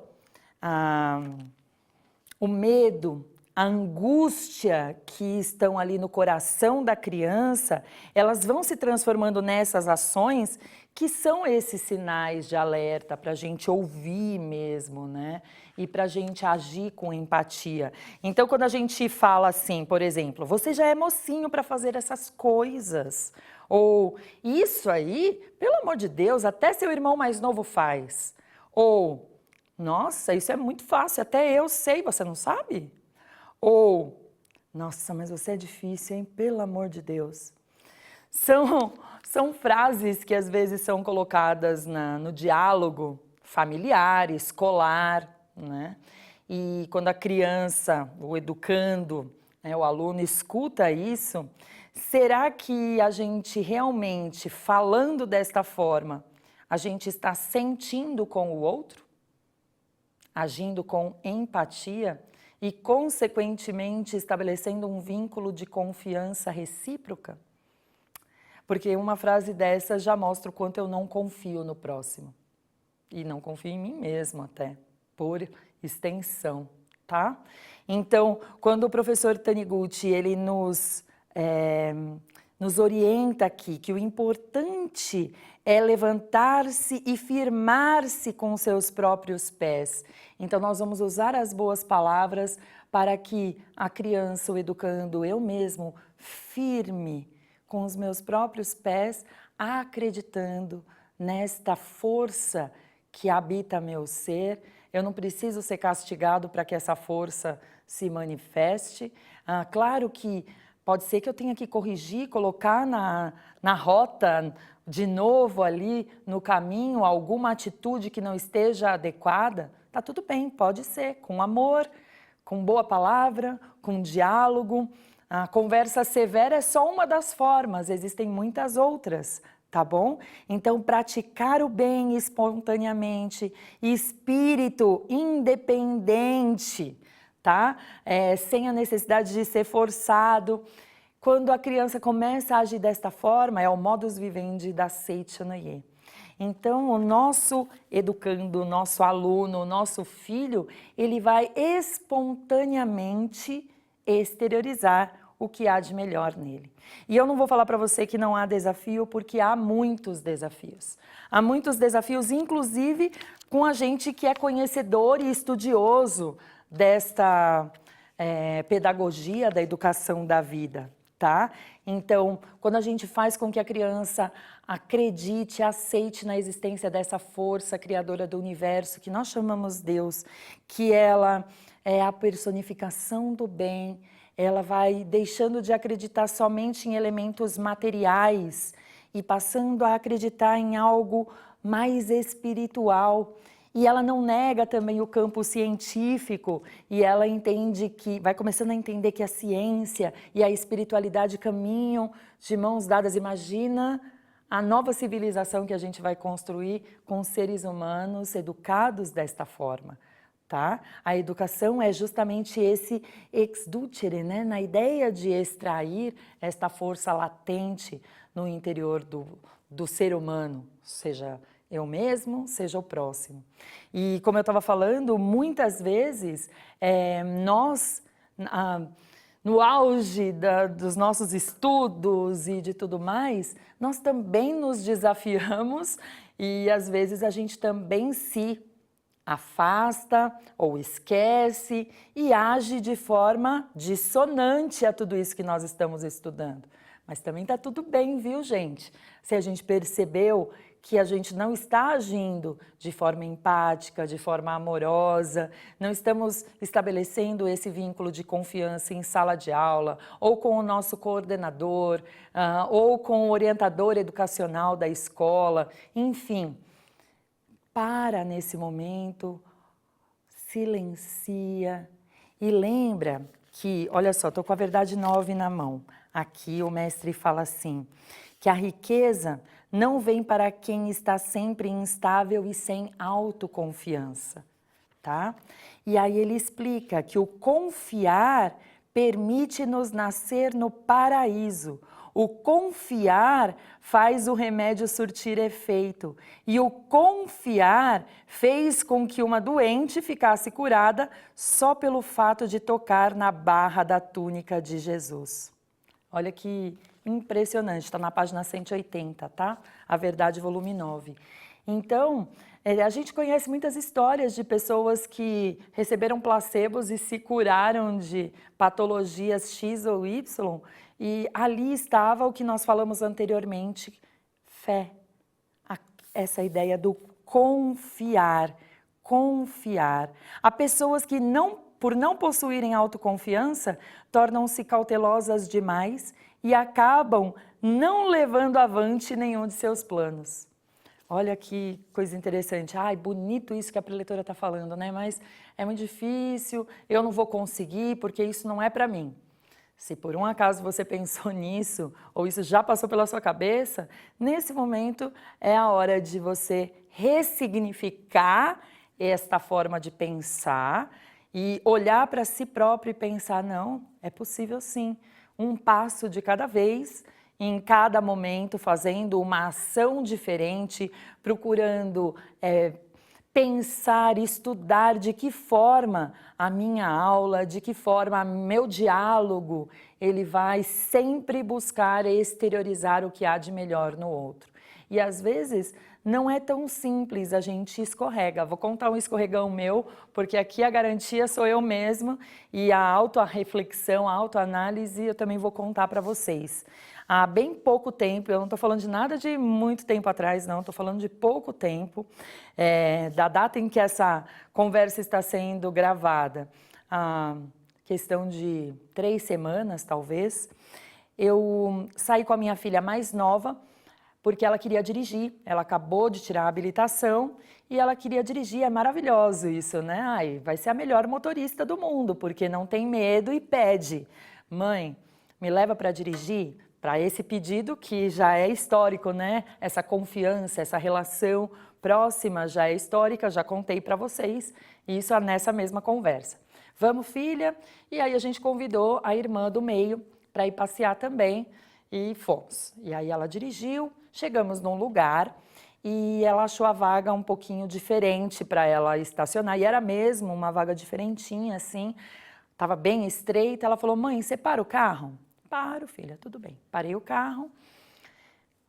o medo, a angústia que estão ali no coração da criança, elas vão se transformando nessas ações que são esses sinais de alerta para a gente ouvir mesmo, né? E para a gente agir com empatia. Então, quando a gente fala assim, por exemplo, você já é mocinho para fazer essas coisas. Ou, isso aí, pelo amor de Deus, até seu irmão mais novo faz. Ou, nossa, isso é muito fácil, até eu sei, você não sabe? Ou, nossa, mas você é difícil, hein? Pelo amor de Deus. São frases que às vezes são colocadas no diálogo familiar, escolar, né? E quando a criança, o educando, né, o aluno escuta isso, será que a gente realmente, falando desta forma, a gente está sentindo com o outro? agindo com empatia e, consequentemente, estabelecendo um vínculo de confiança recíproca? Porque uma frase dessa já mostra o quanto eu não confio no próximo. E não confio em mim mesmo até, por extensão, tá? Então, quando o professor Taniguchi, ele nos orienta aqui que o importante é levantar-se e firmar-se com seus próprios pés. Então, nós vamos usar as boas palavras para que a criança, o educando, eu mesmo, firme com os meus próprios pés, acreditando nesta força que habita meu ser. Eu não preciso ser castigado para que essa força se manifeste. Claro que pode ser que eu tenha que corrigir, colocar na rota de novo ali no caminho alguma atitude que não esteja adequada. Tá tudo bem, pode ser, com amor, com boa palavra, com diálogo. A conversa severa é só uma das formas, existem muitas outras, tá bom? Então, praticar o bem espontaneamente, espírito independente, tá? Sem a necessidade de ser forçado. Quando a criança começa a agir desta forma, é o modus vivendi da Seichanoye. Então, o nosso educando, o nosso aluno, o nosso filho, ele vai espontaneamente exteriorizar o que há de melhor nele. E eu não vou falar para você que não há desafio, porque há muitos desafios. Há muitos desafios, inclusive com a gente que é conhecedor e estudioso desta pedagogia da educação da vida, tá? Então, quando a gente faz com que a criança acredite, aceite na existência dessa força criadora do universo, que nós chamamos Deus, que ela é a personificação do bem, ela vai deixando de acreditar somente em elementos materiais e passando a acreditar em algo mais espiritual. E ela não nega também o campo científico, e ela entende que, vai começando a entender que a ciência e a espiritualidade caminham de mãos dadas. Imagina a nova civilização que a gente vai construir com seres humanos educados desta forma. Tá? A educação é justamente esse exducere, né? Na ideia de extrair esta força latente no interior do ser humano, seja eu mesmo, seja o próximo. E como eu estava falando, muitas vezes nós, no auge dos nossos estudos e de tudo mais, nós também nos desafiamos e às vezes a gente também se afasta ou esquece e age de forma dissonante a tudo isso que nós estamos estudando. Mas também está tudo bem, viu, gente? Se a gente percebeu que a gente não está agindo de forma empática, de forma amorosa, não estamos estabelecendo esse vínculo de confiança em sala de aula, ou com o nosso coordenador, ou com o orientador educacional da escola, enfim. Para nesse momento, silencia e lembra que, olha só, estou com a verdade 9 na mão. Aqui o mestre fala assim, que a riqueza não vem para quem está sempre instável e sem autoconfiança, tá? E aí ele explica que o confiar permite-nos nascer no paraíso. O confiar faz o remédio surtir efeito. E o confiar fez com que uma doente ficasse curada só pelo fato de tocar na barra da túnica de Jesus. Olha que impressionante, está na página 180, tá? A Verdade, volume 9. Então, a gente conhece muitas histórias de pessoas que receberam placebos e se curaram de patologias X ou Y, e ali estava o que nós falamos anteriormente, fé. Essa ideia do confiar, confiar. Há pessoas que, por não possuírem autoconfiança, tornam-se cautelosas demais e acabam não levando avante nenhum de seus planos. Olha que coisa interessante. Ai, bonito isso que a preletora está falando, né? Mas é muito difícil, eu não vou conseguir porque isso não é para mim. Se por um acaso você pensou nisso, ou isso já passou pela sua cabeça, nesse momento é a hora de você ressignificar esta forma de pensar e olhar para si próprio e pensar, não, é possível sim, um passo de cada vez, em cada momento, fazendo uma ação diferente, procurando pensar, estudar de que forma a minha aula, de que forma meu diálogo, ele vai sempre buscar exteriorizar o que há de melhor no outro. E às vezes não é tão simples, a gente escorrega. Vou contar um escorregão meu, porque aqui a garantia sou eu mesma e a autorreflexão, a autoanálise eu também vou contar para vocês. Há bem pouco tempo, eu não estou falando de nada de muito tempo atrás, não, estou falando de pouco tempo, da data em que essa conversa está sendo gravada, questão de 3 semanas, talvez, eu saí com a minha filha mais nova, porque ela queria dirigir, ela acabou de tirar a habilitação e ela queria dirigir, é maravilhoso isso, né? Ai, vai ser a melhor motorista do mundo, porque não tem medo e pede. Mãe, me leva para dirigir? Para esse pedido que já é histórico, né? Essa confiança, essa relação próxima já é histórica, já contei para vocês, isso nessa mesma conversa. Vamos, filha? E aí a gente convidou a irmã do meio para ir passear também e fomos. E aí ela dirigiu, chegamos num lugar e ela achou a vaga um pouquinho diferente para ela estacionar. E era mesmo uma vaga diferentinha, assim, estava bem estreita. Ela falou, mãe, você para o carro? Paro, filha, tudo bem. Parei o carro,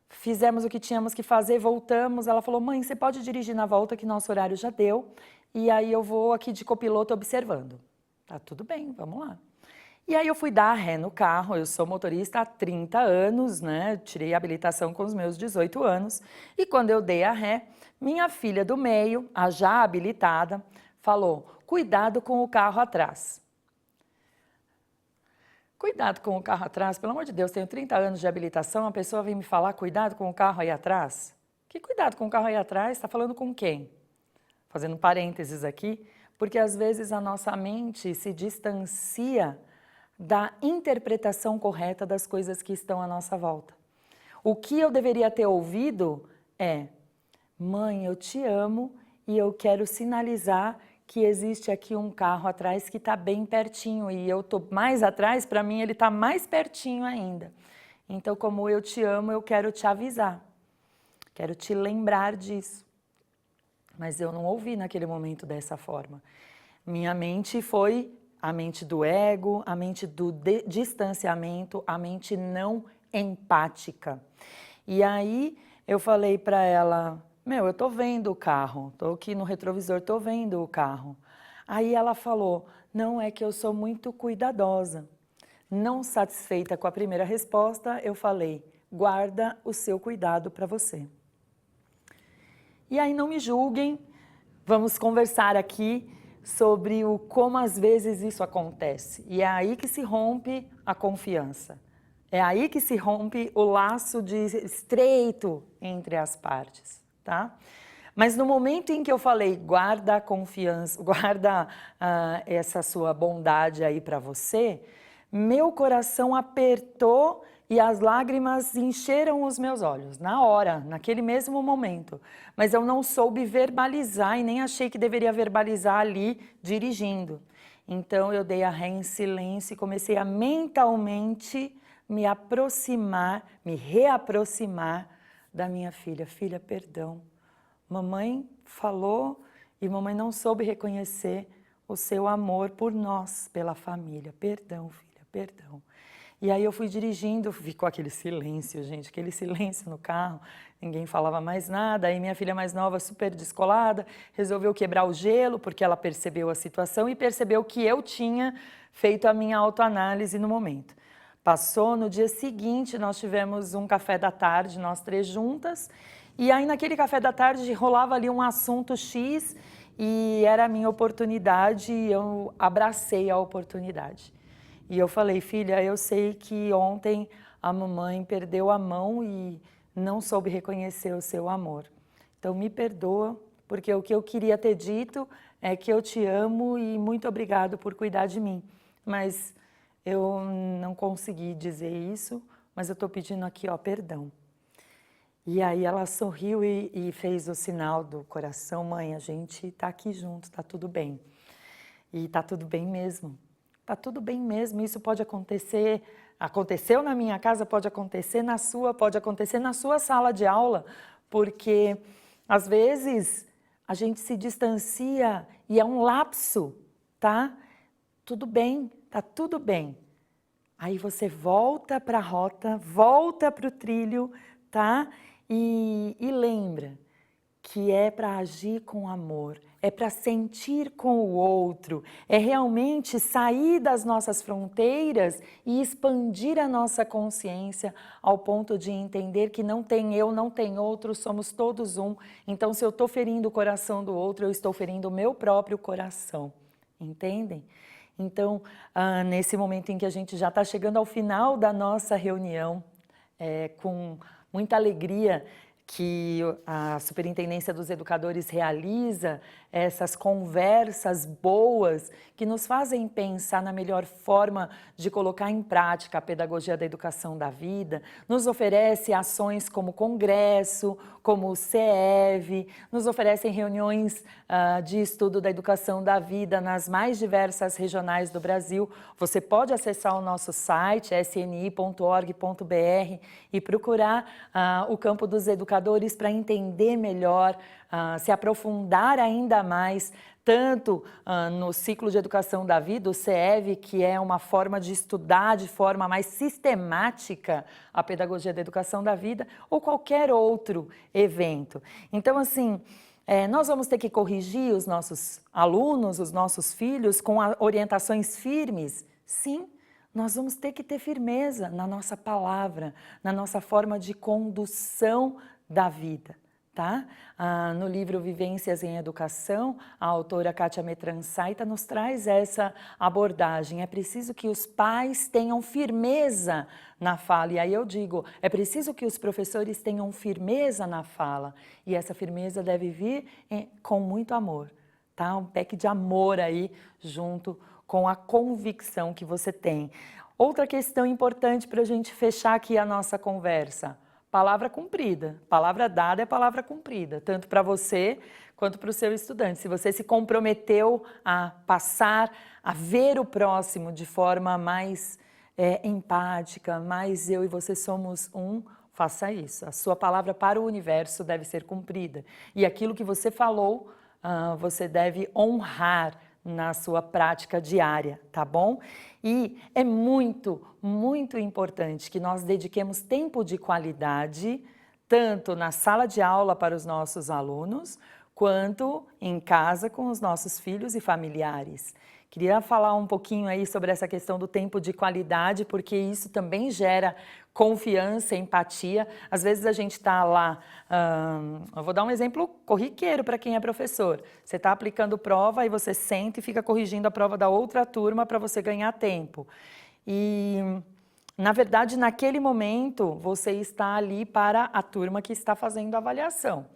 fizemos o que tínhamos que fazer, voltamos. Ela falou, mãe, você pode dirigir na volta que nosso horário já deu. E aí eu vou aqui de copiloto observando. Tá tudo bem, vamos lá. E aí eu fui dar ré no carro, eu sou motorista há 30 anos, né? Tirei a habilitação com os meus 18 anos. E quando eu dei a ré, minha filha do meio, a já habilitada, falou, cuidado com o carro atrás. Cuidado com o carro atrás, pelo amor de Deus, tenho 30 anos de habilitação, a pessoa vem me falar cuidado com o carro aí atrás? Que cuidado com o carro aí atrás? Está falando com quem? Fazendo parênteses aqui, porque às vezes a nossa mente se distancia da interpretação correta das coisas que estão à nossa volta. O que eu deveria ter ouvido é, mãe, eu te amo e eu quero sinalizar que existe aqui um carro atrás que está bem pertinho e eu estou mais atrás, para mim ele está mais pertinho ainda. Então, como eu te amo, eu quero te avisar, quero te lembrar disso. Mas eu não ouvi naquele momento dessa forma. Minha mente foi a mente do ego, a mente do distanciamento, a mente não empática. E aí eu falei para ela, meu, eu tô vendo o carro, tô aqui no retrovisor, tô vendo o carro. Aí ela falou, não, é que eu sou muito cuidadosa. Não satisfeita com a primeira resposta, eu falei, guarda o seu cuidado para você. E aí não me julguem, vamos conversar aqui sobre como às vezes isso acontece. E é aí que se rompe a confiança. É aí que se rompe o laço estreito entre as partes, tá? Mas no momento em que eu falei, guarda a confiança, guarda essa sua bondade aí para você, meu coração apertou e as lágrimas encheram os meus olhos, na hora, naquele mesmo momento. Mas eu não soube verbalizar e nem achei que deveria verbalizar ali, dirigindo. Então eu dei a ré em silêncio e comecei a mentalmente me aproximar, me reaproximar da minha filha. Filha, perdão. Mamãe falou e mamãe não soube reconhecer o seu amor por nós, pela família. Perdão, filha, perdão. E aí eu fui dirigindo, ficou aquele silêncio, gente, aquele silêncio no carro, ninguém falava mais nada. Aí minha filha mais nova, super descolada, resolveu quebrar o gelo, porque ela percebeu a situação e percebeu que eu tinha feito a minha autoanálise no momento. Passou, no dia seguinte, nós tivemos um café da tarde, nós 3 juntas, e aí naquele café da tarde rolava ali um assunto X, e era a minha oportunidade, e eu abracei a oportunidade. E eu falei, filha, eu sei que ontem a mamãe perdeu a mão e não soube reconhecer o seu amor. Então me perdoa, porque o que eu queria ter dito é que eu te amo e muito obrigado por cuidar de mim. Mas eu não consegui dizer isso, mas eu estou pedindo aqui, ó, perdão. E aí ela sorriu e fez o sinal do coração: mãe, a gente tá aqui junto, tá tudo bem. E tá tudo bem mesmo. Tá tudo bem mesmo, isso pode acontecer, aconteceu na minha casa, pode acontecer na sua, pode acontecer na sua sala de aula, porque às vezes a gente se distancia e é um lapso, tá? Tudo bem, tá tudo bem. Aí você volta para a rota, volta para o trilho, tá? E lembra que é para agir com amor, é para sentir com o outro, é realmente sair das nossas fronteiras e expandir a nossa consciência ao ponto de entender que não tem eu, não tem outro, somos todos um. Então, se eu estou ferindo o coração do outro, eu estou ferindo o meu próprio coração, entendem? Então, nesse momento em que a gente já está chegando ao final da nossa reunião, com muita alegria que a Superintendência dos Educadores realiza essas conversas boas que nos fazem pensar na melhor forma de colocar em prática a pedagogia da educação da vida, nos oferece ações como congresso, como o CEV, nos oferecem reuniões de estudo da educação da vida nas mais diversas regionais do Brasil. Você pode acessar o nosso site, sni.org.br, e procurar o campo dos educadores para entender melhor, se aprofundar ainda mais, tanto no ciclo de educação da vida, o CEV, que é uma forma de estudar de forma mais sistemática a pedagogia da educação da vida, ou qualquer outro evento. Então, assim, nós vamos ter que corrigir os nossos alunos, os nossos filhos, com orientações firmes? Sim, nós vamos ter que ter firmeza na nossa palavra, na nossa forma de condução da vida. Tá? No livro Vivências em Educação, a autora Kátia Metransaita nos traz essa abordagem. É preciso que os pais tenham firmeza na fala. E aí eu digo, é preciso que os professores tenham firmeza na fala. E essa firmeza deve vir com muito amor. Tá? Um pack de amor aí junto com a convicção que você tem. Outra questão importante para a gente fechar aqui a nossa conversa: palavra cumprida. Palavra dada é palavra cumprida, tanto para você quanto para o seu estudante. Se você se comprometeu a passar, a ver o próximo de forma mais empática, mais eu e você somos um, faça isso. A sua palavra para o universo deve ser cumprida. E aquilo que você falou, você deve honrar na sua prática diária, tá bom? E é muito, muito importante que nós dediquemos tempo de qualidade, tanto na sala de aula para os nossos alunos, quanto em casa com os nossos filhos e familiares. Queria falar um pouquinho aí sobre essa questão do tempo de qualidade, porque isso também gera confiança, empatia. Às vezes a gente está lá, eu vou dar um exemplo corriqueiro para quem é professor. Você está aplicando prova e você senta e fica corrigindo a prova da outra turma para você ganhar tempo. E, na verdade, naquele momento, você está ali para a turma que está fazendo a avaliação.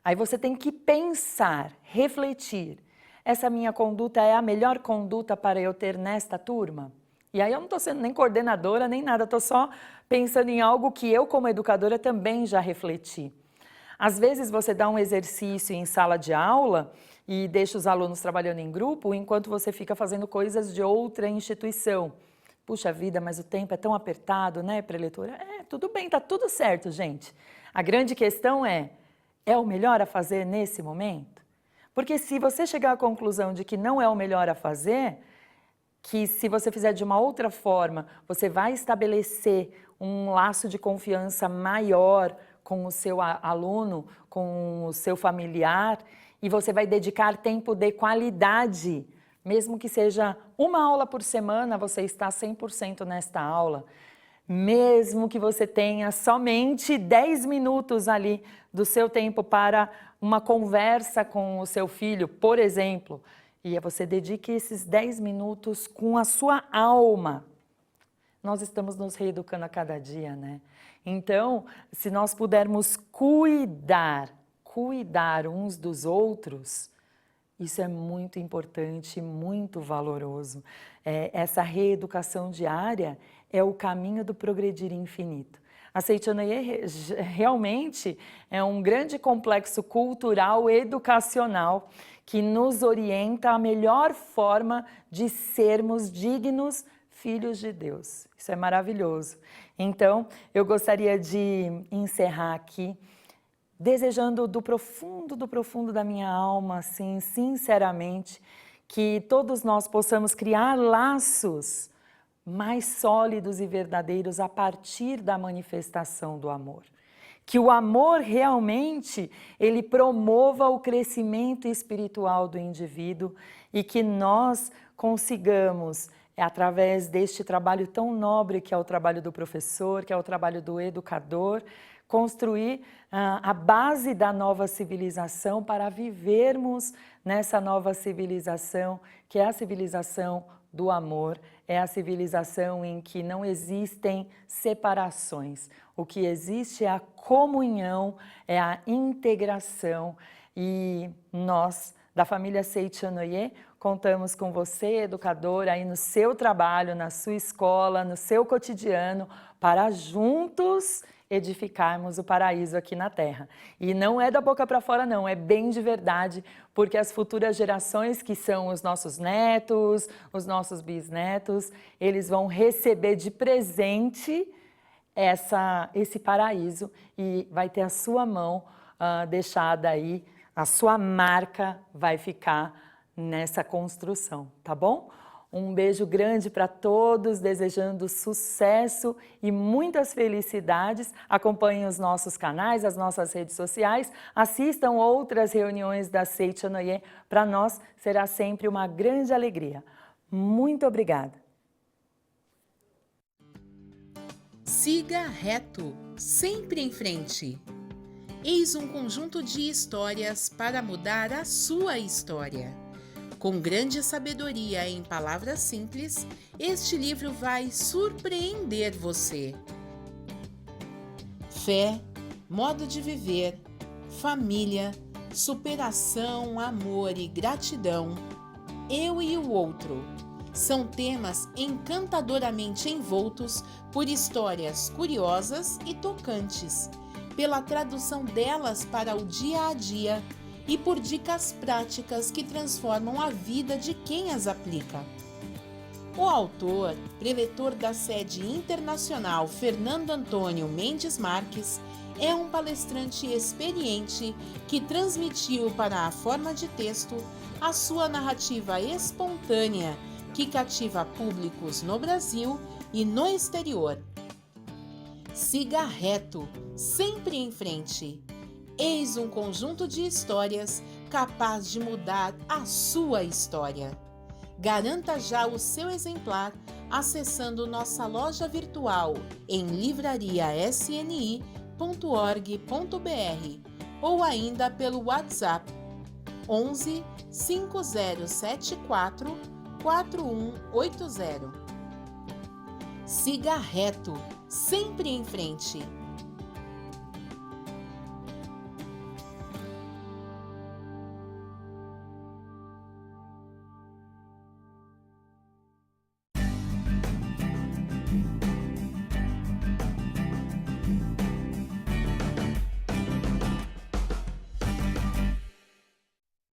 Aí você tem que pensar, refletir. Essa minha conduta é a melhor conduta para eu ter nesta turma? E aí eu não estou sendo nem coordenadora, nem nada, estou só pensando em algo que eu, como educadora, também já refleti. Às vezes você dá um exercício em sala de aula e deixa os alunos trabalhando em grupo, enquanto você fica fazendo coisas de outra instituição. Puxa vida, mas o tempo é tão apertado, né, preletora? Tudo bem, tá tudo certo, gente. A grande questão é o melhor a fazer nesse momento? Porque se você chegar à conclusão de que não é o melhor a fazer, que se você fizer de uma outra forma, você vai estabelecer um laço de confiança maior com o seu aluno, com o seu familiar, e você vai dedicar tempo de qualidade, mesmo que seja uma aula por semana, você está 100% nesta aula. Mesmo que você tenha somente 10 minutos ali do seu tempo para uma conversa com o seu filho, por exemplo, e você dedique esses 10 minutos com a sua alma. Nós estamos nos reeducando a cada dia, né? Então, se nós pudermos cuidar uns dos outros, isso é muito importante, muito valoroso. Essa reeducação diária é o caminho do progredir infinito. A Seitonoye realmente é um grande complexo cultural educacional que nos orienta a melhor forma de sermos dignos filhos de Deus. Isso é maravilhoso. Então, eu gostaria de encerrar aqui desejando do profundo da minha alma, assim, sinceramente, que todos nós possamos criar laços mais sólidos e verdadeiros a partir da manifestação do amor. Que o amor realmente, ele promova o crescimento espiritual do indivíduo e que nós consigamos, através deste trabalho tão nobre que é o trabalho do professor, que é o trabalho do educador, construir a base da nova civilização para vivermos nessa nova civilização, que é a civilização do amor, é a civilização em que não existem separações. O que existe é a comunhão, é a integração e nós, da família Seitonoye, contamos com você, educador, aí no seu trabalho, na sua escola, no seu cotidiano, para juntos edificarmos o paraíso aqui na Terra. E não é da boca para fora não, é bem de verdade, porque as futuras gerações, que são os nossos netos, os nossos bisnetos, eles vão receber de presente esse paraíso e vai ter a sua mão deixada aí, a sua marca vai ficar nessa construção, tá bom? Um beijo grande para todos, desejando sucesso e muitas felicidades. Acompanhem os nossos canais, as nossas redes sociais, assistam outras reuniões da Seitonoye. Para nós será sempre uma grande alegria. Muito obrigada. Siga reto, sempre em frente. Eis um conjunto de histórias para mudar a sua história. Com grande sabedoria em palavras simples, este livro vai surpreender você. Fé, modo de viver, família, superação, amor e gratidão, eu e o outro, são temas encantadoramente envoltos por histórias curiosas e tocantes, pela tradução delas para o dia a dia, e por dicas práticas que transformam a vida de quem as aplica. O autor, preletor da sede internacional Fernando Antônio Mendes Marques, é um palestrante experiente que transmitiu para a forma de texto a sua narrativa espontânea que cativa públicos no Brasil e no exterior. Siga reto, sempre em frente. Eis um conjunto de histórias capaz de mudar a sua história. Garanta já o seu exemplar acessando nossa loja virtual em livrariasni.org.br ou ainda pelo WhatsApp 11 5074 4180. Siga reto, sempre em frente.